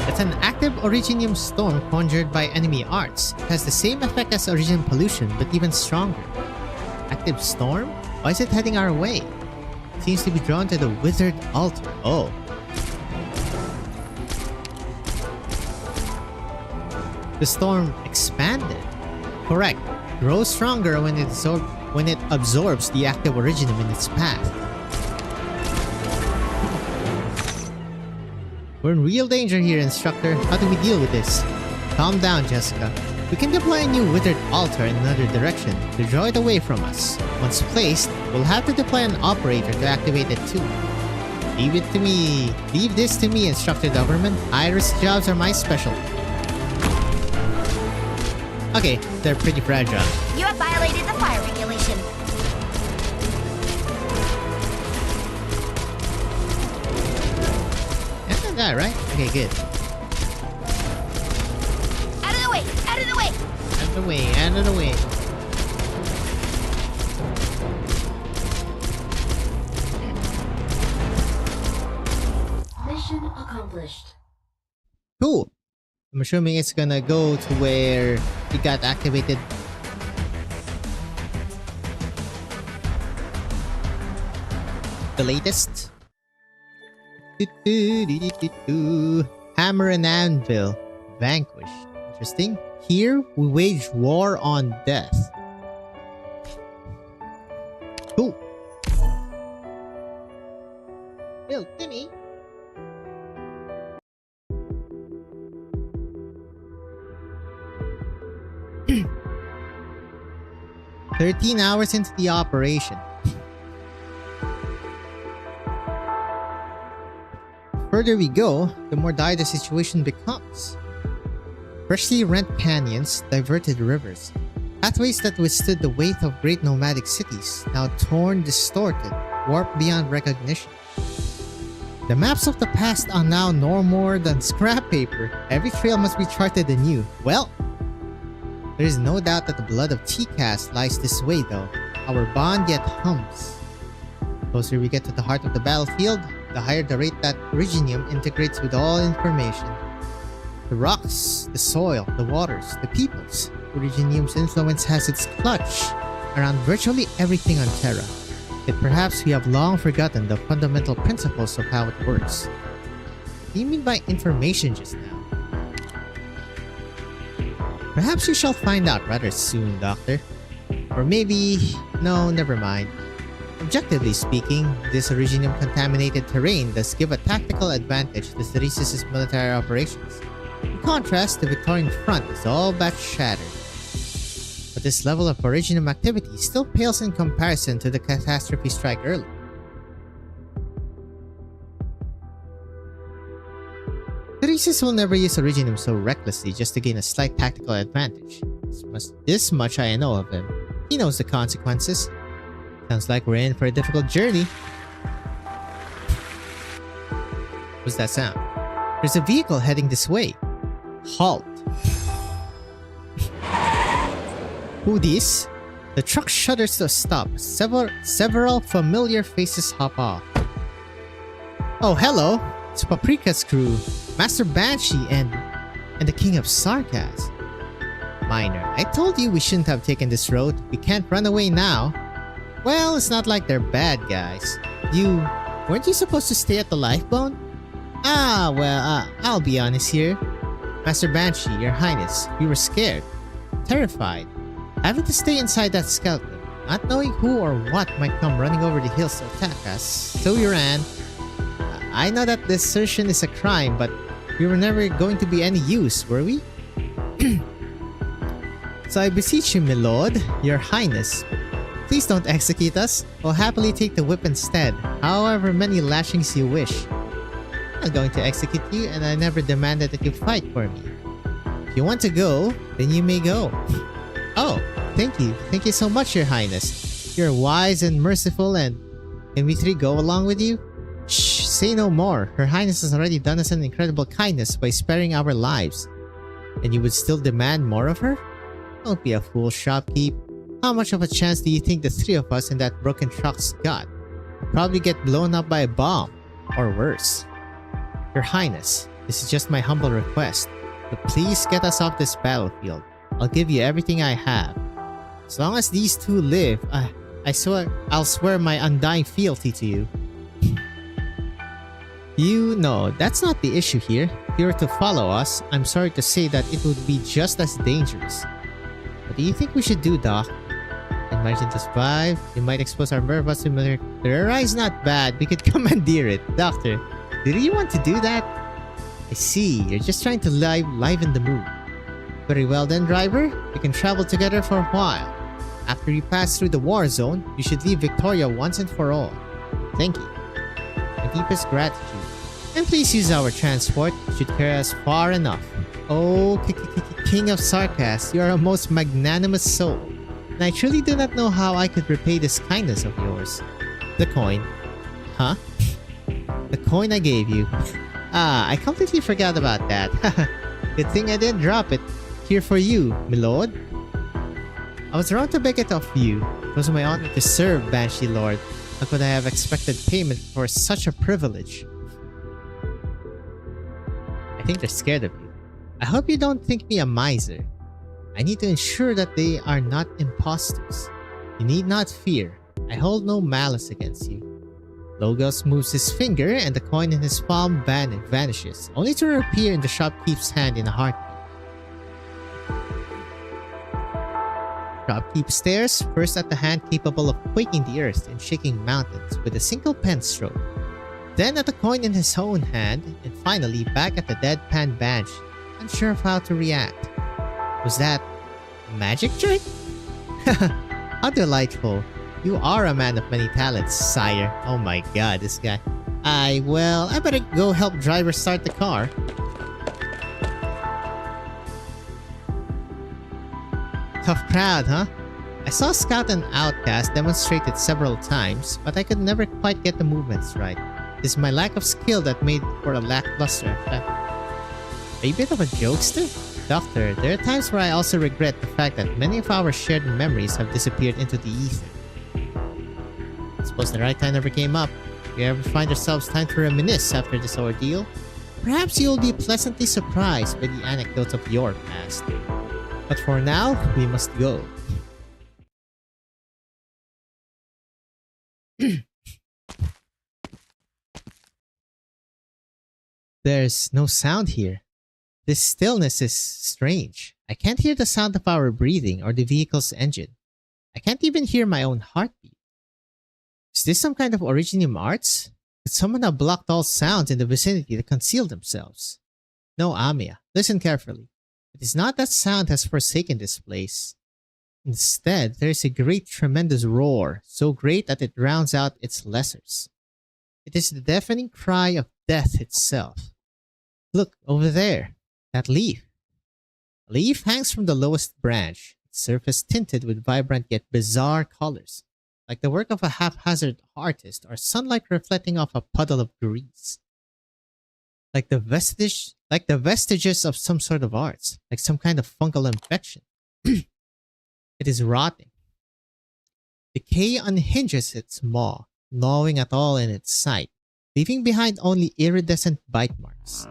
It's an active Originium storm conjured by enemy arts. It has the same effect as Originium pollution, but even stronger. Active storm? Why is it heading our way? It seems to be drawn to the wizard altar. Oh. The storm expanded. Correct. Grows stronger when it absorbs the active Originium in its path. We're in real danger here, Instructor. How do we deal with this? Calm down, Jessica. We can deploy a new withered altar in another direction to draw it away from us. Once placed, we'll have to deploy an operator to activate it too. Leave it to me. Leave this to me, Instructor Doberman. High-risk jobs are my specialty. Okay, they're pretty fragile. You have violated the fire regulation. That's that, right? Okay, good. Out of the way! Out of the way! Out of the way, out of the way. Mission accomplished. Cool. I'm assuming it's gonna go to where it got activated. The latest. Hammer and Anvil. Vanquished. Interesting. Here, we wage war on death. Cool. Bill, Timmy. 13 hours into the operation. The further we go, the more dire the situation becomes. Freshly rent canyons, diverted rivers, pathways that withstood the weight of great nomadic cities, now torn, distorted, warped beyond recognition. The maps of the past are now no more than scrap paper. Every trail must be charted anew. Well, there is no doubt that the blood of TCAS lies this way though. Our bond yet hums. The closer we get to the heart of the battlefield, the higher the rate that Originium integrates with all information. The rocks, the soil, the waters, the peoples. Originium's influence has its clutch. around virtually everything on Terra. Yet perhaps we have long forgotten the fundamental principles of how it works. What do you mean by information just now? Perhaps we shall find out rather soon, Doctor. Or maybe... no, never mind. Objectively speaking, this Originium-contaminated terrain does give a tactical advantage to Ceresis' military operations. In contrast, the Victorian front is all but shattered. But this level of Originium activity still pales in comparison to the catastrophe strike earlier. Ceresis will never use Originium so recklessly just to gain a slight tactical advantage. This much I know of him. He knows the consequences. Sounds like we're in for a difficult journey. What's that sound? There's a vehicle heading this way. Halt. Who this? The truck shudders to a stop. Several familiar faces hop off. Oh, hello. It's Paprika's crew. Master Banshee and the King of Sarkas. Minor, I told you we shouldn't have taken this road. We can't run away now. Well, it's not like they're bad guys. Weren't you supposed to stay at the Lifebone? I'll be honest here. Master Banshee, Your Highness, we were scared. Terrified. Having to stay inside that skeleton, not knowing who or what might come running over the hills to attack us. So we ran. I know that desertion is a crime, but we were never going to be any use, were we? So I beseech you, my lord, Your Highness, please don't execute us. I'll happily take the whip instead, however many lashings you wish. I'm not going to execute you, and I never demanded that you fight for me. If you want to go, then you may go. Oh, thank you. Thank you so much, Your Highness. You're wise and merciful, and can we three go along with you? Shh, say no more. Her Highness has already done us an incredible kindness by sparing our lives. And you would still demand more of her? Don't be a fool, shopkeep. How much of a chance do you think the three of us in that broken truck's got? We'll probably get blown up by a bomb. Or worse. Your Highness, this is just my humble request. But please get us off this battlefield. I'll give you everything I have. As long as these two live, I'll swear my undying fealty to you. You know, that's not the issue here. If you were to follow us, I'm sorry to say that it would be just as dangerous. What do you think we should do, Doc? Imagine to survive. You might expose our whereabouts to militarize. Not bad. We could commandeer it. Doctor, did you want to do that? I see. You're just trying to liven the mood. Very well then, driver. We can travel together for a while. After you pass through the war zone, you should leave Victoria once and for all. Thank you. My deepest gratitude. And please use our transport. It should carry us far enough. Oh, King of Sarkas, you are a most magnanimous soul. And I truly do not know how I could repay this kindness of yours. The coin. Huh? The coin I gave you. I completely forgot about that. Good thing I didn't drop it. Here for you, my lord. I was wrong to beg it of you. It was my honor to serve, Banshee Lord. How could I have expected payment for such a privilege? I think they're scared of you. I hope you don't think me a miser. I need to ensure that they are not imposters. You need not fear. I hold no malice against you. Logos moves his finger and the coin in his palm vanishes, only to reappear in the shopkeep's hand in a heartbeat. Shopkeep stares, first at the hand capable of quaking the earth and shaking mountains with a single pen stroke, then at the coin in his own hand, and finally back at the deadpan Banshee, unsure of how to react. Was that a magic trick? How delightful. You are a man of many talents, sire. Oh my god, this guy. I better go help driver start the car. Tough crowd, huh? I saw Scout and Outcast demonstrate it several times, but I could never quite get the movements right. It's my lack of skill that made for a lackluster effect. Are you a bit of a jokester? Doctor, there are times where I also regret the fact that many of our shared memories have disappeared into the ether. I suppose the right time never came up. If we ever find ourselves time to reminisce after this ordeal, perhaps you'll be pleasantly surprised by the anecdotes of your past. But for now, we must go. There's no sound here. This stillness is strange. I can't hear the sound of our breathing or the vehicle's engine. I can't even hear my own heartbeat. Is this some kind of Originium arts? Did someone have blocked all sounds in the vicinity to conceal themselves? No, Amiya, listen carefully. It is not that sound has forsaken this place. Instead, there is a great tremendous roar, so great that it drowns out its lessers. It is the deafening cry of death itself. Look, over there. That leaf. A leaf hangs from the lowest branch, its surface tinted with vibrant yet bizarre colors, like the work of a haphazard artist or sunlight reflecting off a puddle of grease. Like the vestiges of some sort of arts, like some kind of fungal infection. It is rotting. Decay unhinges its maw, gnawing at all in its sight, leaving behind only iridescent bite marks.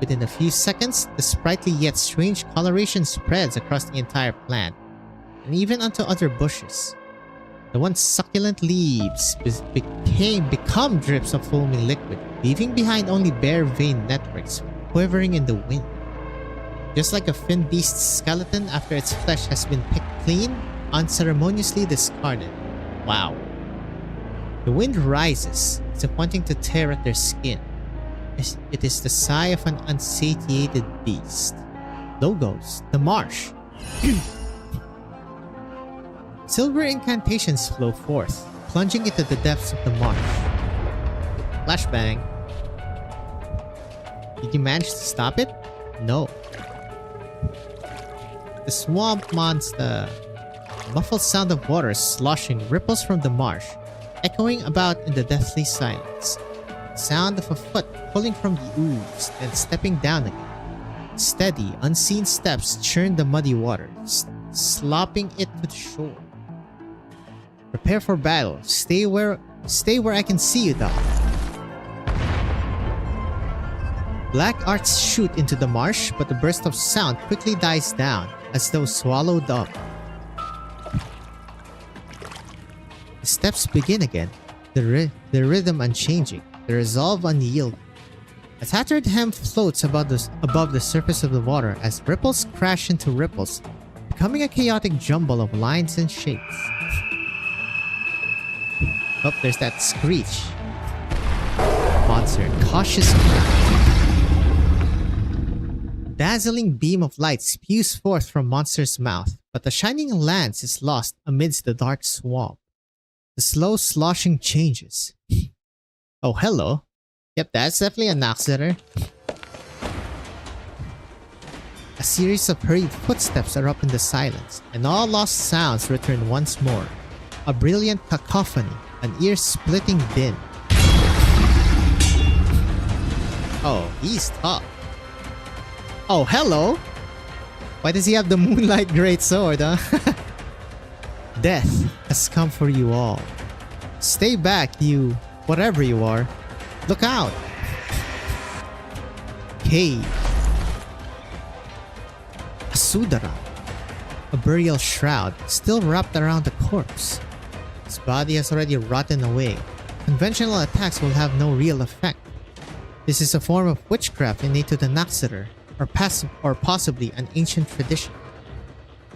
Within a few seconds, the sprightly yet strange coloration spreads across the entire plant, and even onto other bushes. The once succulent leaves become drips of foaming liquid, leaving behind only bare vein networks quivering in the wind. Just like a finned beast's skeleton after its flesh has been picked clean, unceremoniously discarded. Wow. The wind rises, as if wanting to tear at their skin. It is the sigh of an unsatiated beast. Logos, the marsh. Silver incantations flow forth, plunging into the depths of the marsh. Flashbang. Did you manage to stop it? No. The swamp monster. The muffled sound of water sloshing ripples from the marsh, echoing about in the deathly silence. The sound of a foot pulling from the ooze, then stepping down again. Steady, unseen steps churn the muddy water, slopping it to the shore. Prepare for battle. Stay where I can see you, Doc. Black arcs shoot into the marsh, but the burst of sound quickly dies down, as though swallowed up. The steps begin again, the rhythm unchanging, the resolve unyielding. A tattered hem floats above the surface of the water as ripples crash into ripples, becoming a chaotic jumble of lines and shapes. Oh, there's that screech. Monster, cautious cry. A dazzling beam of light spews forth from Monster's mouth, but the shining lance is lost amidst the dark swamp. The slow sloshing changes. Oh, hello. Yep, that's definitely a Noxeter. A series of hurried footsteps erupt in the silence, and all lost sounds return once more. A brilliant cacophony, an ear-splitting din. Oh, he's tough. Oh, hello! Why does he have the Moonlight Great Sword, huh? Death has come for you all. Stay back, you whatever you are. Look out! Cave. A Sudara. A burial shroud still wrapped around the corpse. His body has already rotten away. Conventional attacks will have no real effect. This is a form of witchcraft innate to the Noxeter, or possibly an ancient tradition.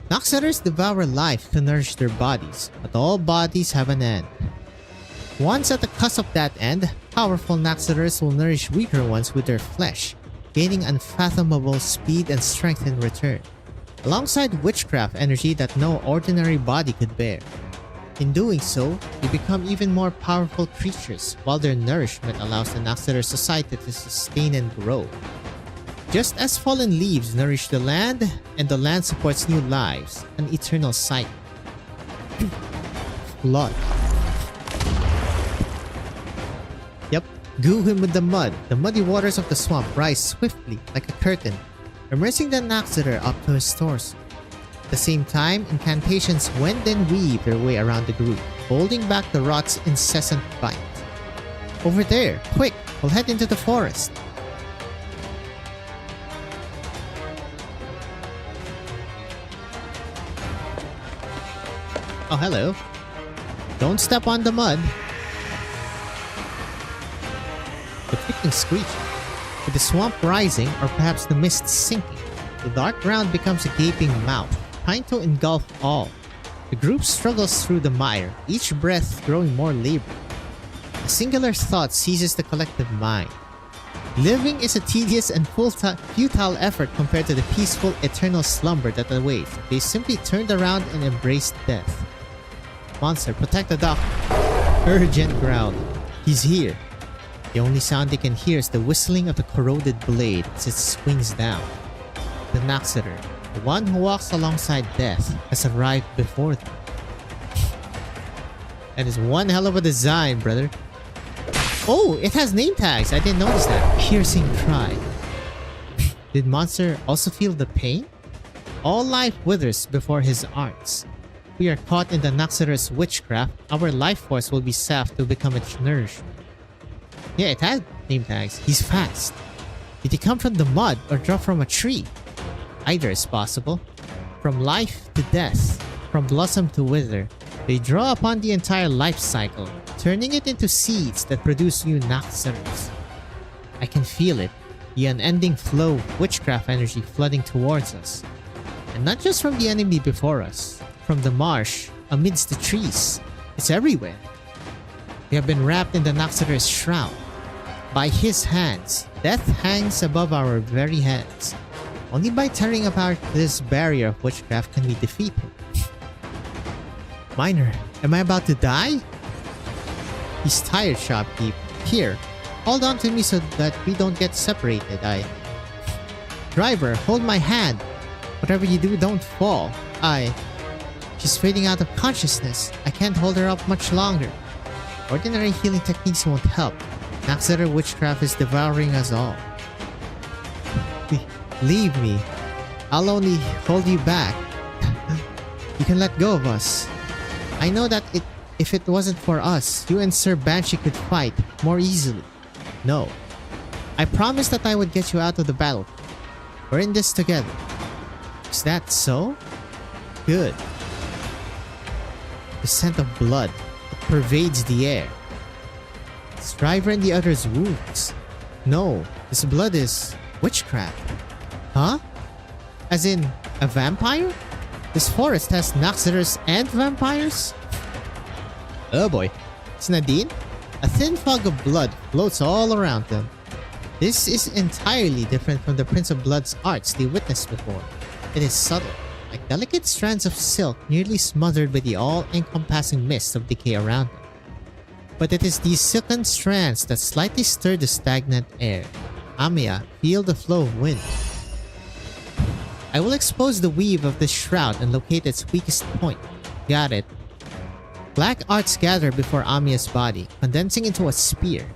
Noxeters devour life to nourish their bodies, but all bodies have an end. Once at the cusp of that end, powerful Noxeters will nourish weaker ones with their flesh, gaining unfathomable speed and strength in return, alongside witchcraft energy that no ordinary body could bear. In doing so, they become even more powerful creatures, while their nourishment allows the Noxeter society to sustain and grow. Just as fallen leaves nourish the land, and the land supports new lives, an eternal cycle. Blood. Yep, goo him with the mud. The muddy waters of the swamp rise swiftly, like a curtain, immersing the Noxeter up to his torso. At the same time, incantations wend and weave their way around the group, holding back the rot's incessant bite. Over there, quick, we'll head into the forest. Oh, hello. Don't step on the mud. the ticking screeching. With the swamp rising, or perhaps the mist sinking, the dark ground becomes a gaping mouth, trying to engulf all. The group struggles through the mire, each breath growing more labored. A singular thought seizes the collective mind. Living is a tedious and futile effort compared to the peaceful, eternal slumber that awaits. They simply turned around and embraced death. Monster, protect the doctor. Urgent growl. He's here. The only sound they can hear is the whistling of the corroded blade as it swings down. The Naxater, the one who walks alongside death, has arrived before them. That is one hell of a design, brother. Oh, it has name tags. I didn't notice that. Piercing cry. Did Monster also feel the pain? All life withers before his arts. We are caught in the Naxater's witchcraft. Our life force will be sapped to become its nourishment. Yeah, it has name tags. He's fast. Did he come from the mud or drop from a tree? Either is possible. From life to death, from blossom to wither, they draw upon the entire life cycle, turning it into seeds that produce new Naxaters. I can feel it, the unending flow of witchcraft energy flooding towards us. And not just from the enemy before us, from the marsh, amidst the trees. It's everywhere. We have been wrapped in the Naxater's shroud. By his hands, death hangs above our very heads. Only by tearing apart this barrier of witchcraft can we defeat him. Miner, am I about to die? He's tired, shopkeep. Here, hold on to me so that we don't get separated. Driver, hold my hand. Whatever you do, don't fall. She's fading out of consciousness. I can't hold her up much longer. Ordinary healing techniques won't help. Naxater witchcraft is devouring us all. Leave me. I'll only hold you back. You can let go of us. I know that if it wasn't for us, you and Sir Banshee could fight more easily. No. I promised that I would get you out of the battle. We're in this together. Is that so? Good. The scent of blood pervades the air. Striver and the others' wounds. No, this blood is witchcraft. Huh? As in, a vampire? This forest has Naxaters and vampires? Oh boy. It's Nadine? A thin fog of blood floats all around them. This is entirely different from the Prince of Blood's arts they witnessed before. It is subtle, like delicate strands of silk nearly smothered by the all-encompassing mist of decay around them. But it is these silken strands that slightly stir the stagnant air. Amiya, feel the flow of wind. I will expose the weave of this shroud and locate its weakest point. Got it. Black arcs gather before Amiya's body, condensing into a spear.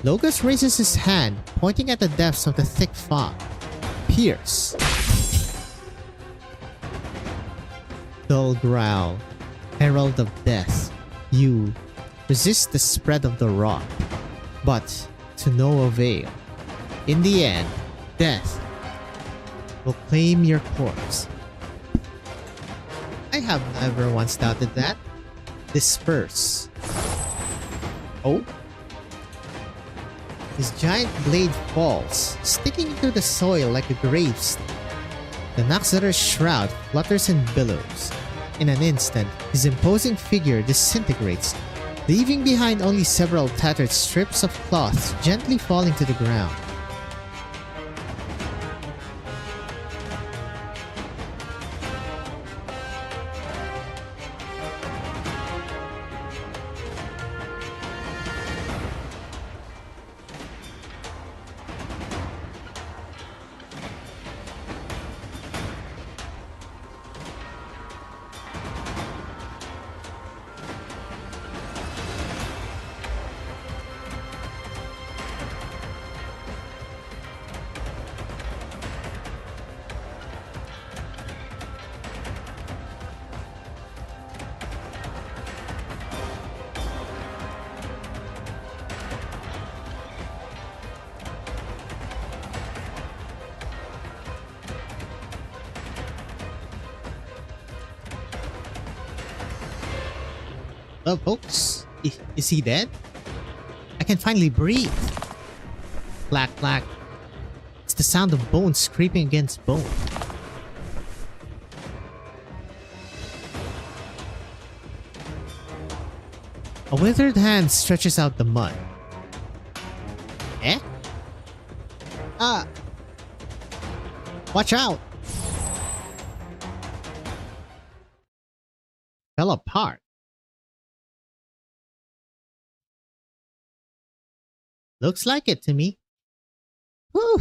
Logos raises his hand, pointing at the depths of the thick fog. Pierce. Dull growl. Herald of death. You resist the spread of the rot, but to no avail. In the end, death will claim your corpse. I have never once doubted that. Disperse. Oh? His giant blade falls, sticking into the soil like a gravestone. The Naxater's shroud flutters and billows. In an instant, his imposing figure disintegrates, leaving behind only several tattered strips of cloth gently falling to the ground. Oh, folks, is he dead? I can finally breathe. clack, clack. It's the sound of bone scraping against bone. A withered hand stretches out the mud. Eh? Ah! Watch out! Fell apart. Looks like it to me. Whew!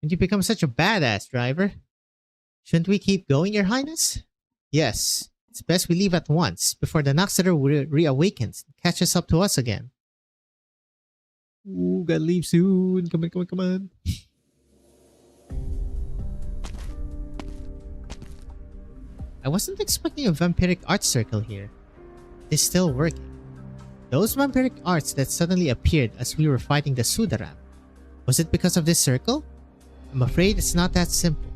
And you become such a badass, driver. Shouldn't we keep going, Your Highness? Yes. It's best we leave at once, before the Noxeter reawakens and catches up to us again. Ooh, gotta leave soon. Come on, come on, come on. I wasn't expecting a vampiric art circle here. It's still working. Those vampiric arts that suddenly appeared as we were fighting the Sudaram. Was it because of this circle? I'm afraid it's not that simple.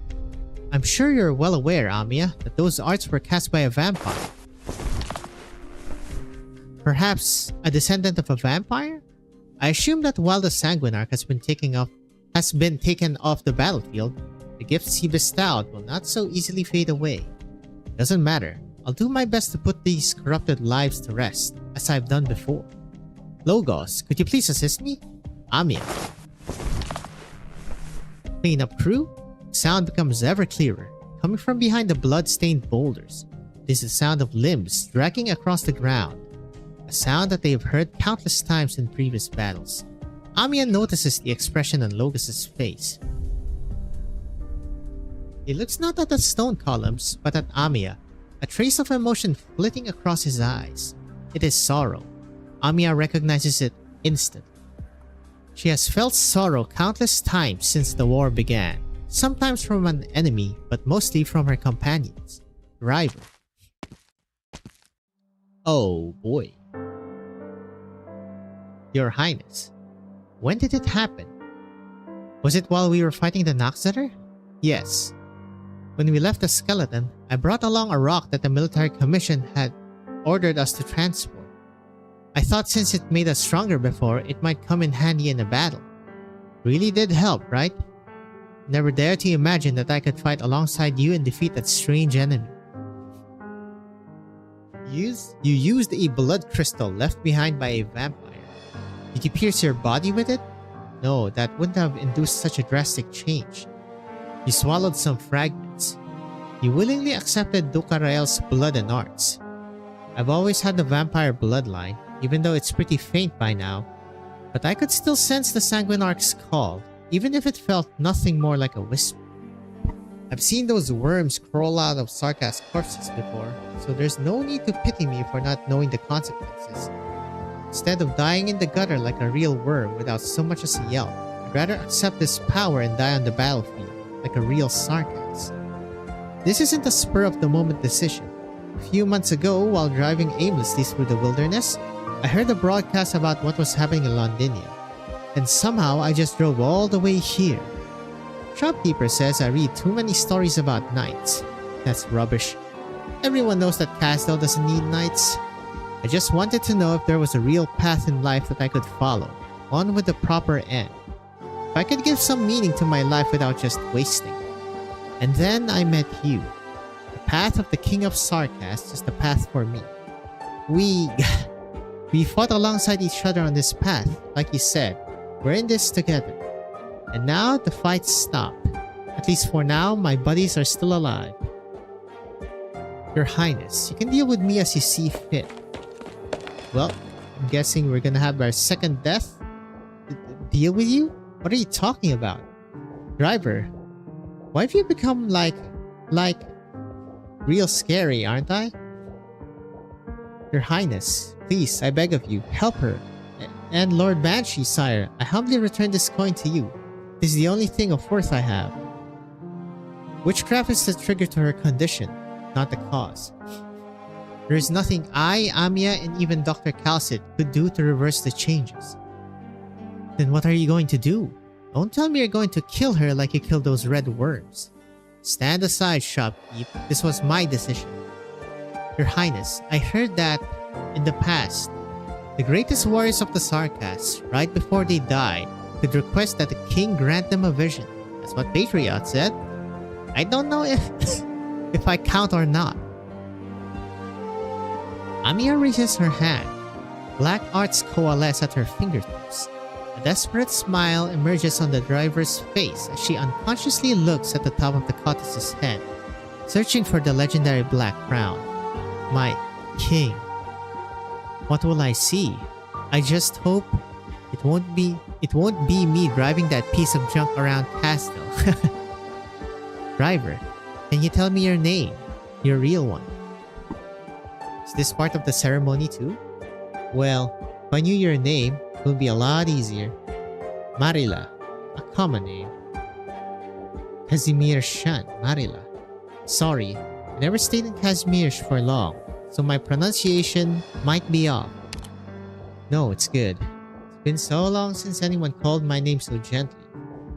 I'm sure you're well aware, Amiya, that those arts were cast by a vampire. Perhaps a descendant of a vampire? I assume that while the Sanguinarch has been taken off the battlefield, the gifts he bestowed will not so easily fade away. Doesn't matter. I'll do my best to put these corrupted lives to rest, as I've done before. Logos, could you please assist me? Amiya. Clean up crew? Sound becomes ever clearer, coming from behind the blood-stained boulders. This is the sound of limbs dragging across the ground, a sound that they have heard countless times in previous battles. Amiya notices the expression on Logos' face. He looks not at the stone columns, but at Amiya, a trace of emotion flitting across his eyes. It is sorrow. Amiya recognizes it instantly. She has felt sorrow countless times since the war began. Sometimes from an enemy, but mostly from her companions. Driver. Oh boy. Your Highness. When did it happen? Was it while we were fighting the Noxeter? Yes. When we left the skeleton, I brought along a rock that the military commission had ordered us to transport. I thought since it made us stronger before, it might come in handy in a battle. Really did help, right? Never dared to imagine that I could fight alongside you and defeat that strange enemy. You used a blood crystal left behind by a vampire. Did you pierce your body with it? No, that wouldn't have induced such a drastic change. You swallowed some fragments. You willingly accepted Dukarael's blood and arts. I've always had the vampire bloodline, even though it's pretty faint by now. But I could still sense the Sanguinarch's call, even if it felt nothing more like a whisper. I've seen those worms crawl out of Sarkas's corpses before, so there's no need to pity me for not knowing the consequences. Instead of dying in the gutter like a real worm without so much as a yelp, I'd rather accept this power and die on the battlefield, like a real Sarkas. This isn't a spur-of-the-moment decision. A few months ago, while driving aimlessly through the wilderness, I heard a broadcast about what was happening in Londinia. And somehow I just drove all the way here. Shopkeeper says I read too many stories about knights. That's rubbish. Everyone knows that Casdell doesn't need knights. I just wanted to know if there was a real path in life that I could follow, one with a proper end. If I could give some meaning to my life without just wasting it. And then I met you. The path of the King of Sarkas is the path for me. We fought alongside each other on this path, like you said. We're in this together. And now the fight's stopped. At least for now, my buddies are still alive. Your Highness, you can deal with me as you see fit. Well, I'm guessing we're gonna have our second death? Deal with you? What are you talking about? Driver, why have you become like real scary, aren't I? Your Highness, please, I beg of you, help her. And Lord Banshee, sire, I humbly return this coin to you. This is the only thing of worth I have. Witchcraft is the trigger to her condition, not the cause. There is nothing I, Amiya, and even Dr. Calcit could do to reverse the changes. Then what are you going to do? Don't tell me you're going to kill her like you killed those red worms. Stand aside, shopkeep. This was my decision. Your Highness, I heard that, in the past, the greatest warriors of the Sarkas, right before they died, could request that the king grant them a vision. That's what Patriot said. I don't know if if I count or not. Amiya raises her hand. Black arts coalesce at her fingertips. A desperate smile emerges on the driver's face as she unconsciously looks at the top of the Cottus's head, searching for the legendary black crown. My king. What will I see? I just hope it won't be me driving that piece of junk around Castle. Driver, can you tell me your name? Your real one. Is this part of the ceremony too? Well, if I knew your name, it would be a lot easier. Marila, a common name. Casimir-shan, Marila. Sorry, I never stayed in Casimir for long, so my pronunciation might be off. No, it's good. It's been so long since anyone called my name so gently.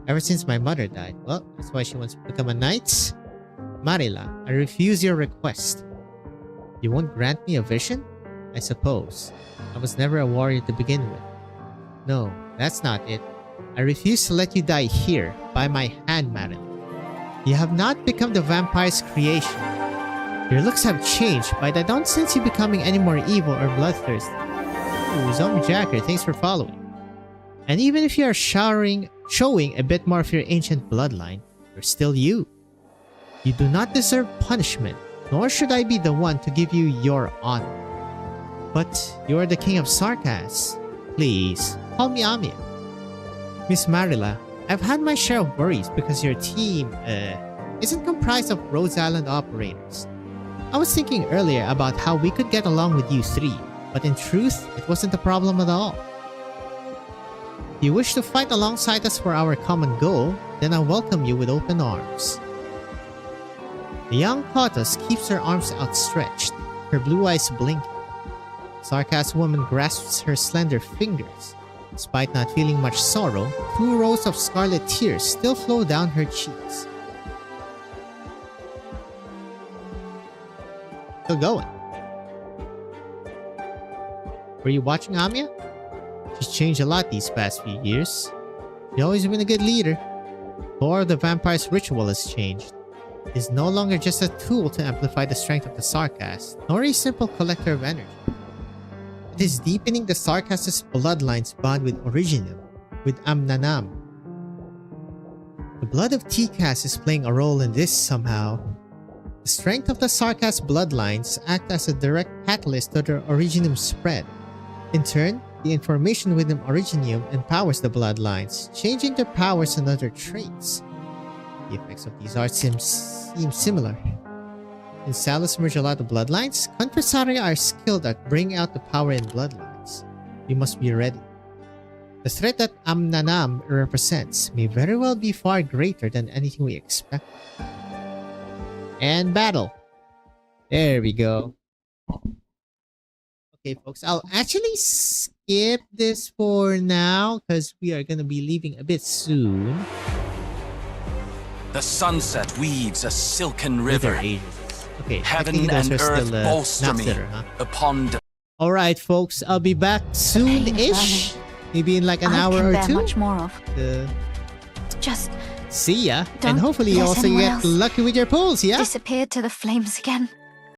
Ever since my mother died. Well, that's why she wants to become a knight. Marila, I refuse your request. You won't grant me a vision? I suppose. I was never a warrior to begin with. No, that's not it. I refuse to let you die here, by my hand, Marila. You have not become the vampire's creation. Your looks have changed, but I don't sense you becoming any more evil or bloodthirsty. Ooh, Zombie Jacker, thanks for following. And even if you are showing a bit more of your ancient bloodline, you're still you. You do not deserve punishment, nor should I be the one to give you your honor. But you are the king of Sarkas. Please, call me Amiya. Miss Marila, I've had my share of worries because your team, isn't comprised of Rhodes Island operators. I was thinking earlier about how we could get along with you three, but in truth, it wasn't a problem at all. If you wish to fight alongside us for our common goal, then I welcome you with open arms. The young Cottus keeps her arms outstretched, her blue eyes blinking. Sarkas woman grasps her slender fingers. Despite not feeling much sorrow, 2 rows of scarlet tears still flow down her cheeks. Still going. Were you watching Amiya? She's changed a lot these past few years. She's always been a good leader. Core of the vampire's ritual has changed. It is no longer just a tool to amplify the strength of the Sarkas, nor a simple collector of energy. It is deepening the Sarkas' bloodline's bond with Originum, with Amnanam. The blood of Tikas is playing a role in this somehow. The strength of the Sarkas bloodlines act as a direct catalyst to the Originum spread. In turn, the information within Originium empowers the bloodlines, changing their powers and other traits. The effects of these arts seem similar. In Salus merge a lot of bloodlines, Confessaria are skilled at bringing out the power in bloodlines. We must be ready. The threat that Amnanam represents may very well be far greater than anything we expect. And battle. There we go. Okay, folks, I'll actually skip this for now because we are going to be leaving a bit soon. The sunset weaves a silken river. Okay, heaven and earth bolster me upon the... Alright, folks, I'll be back soon-ish. Maybe in like an hour or two. Much more of. See ya. And hopefully you also get lucky with your pulls, yeah? Disappeared to the flames again.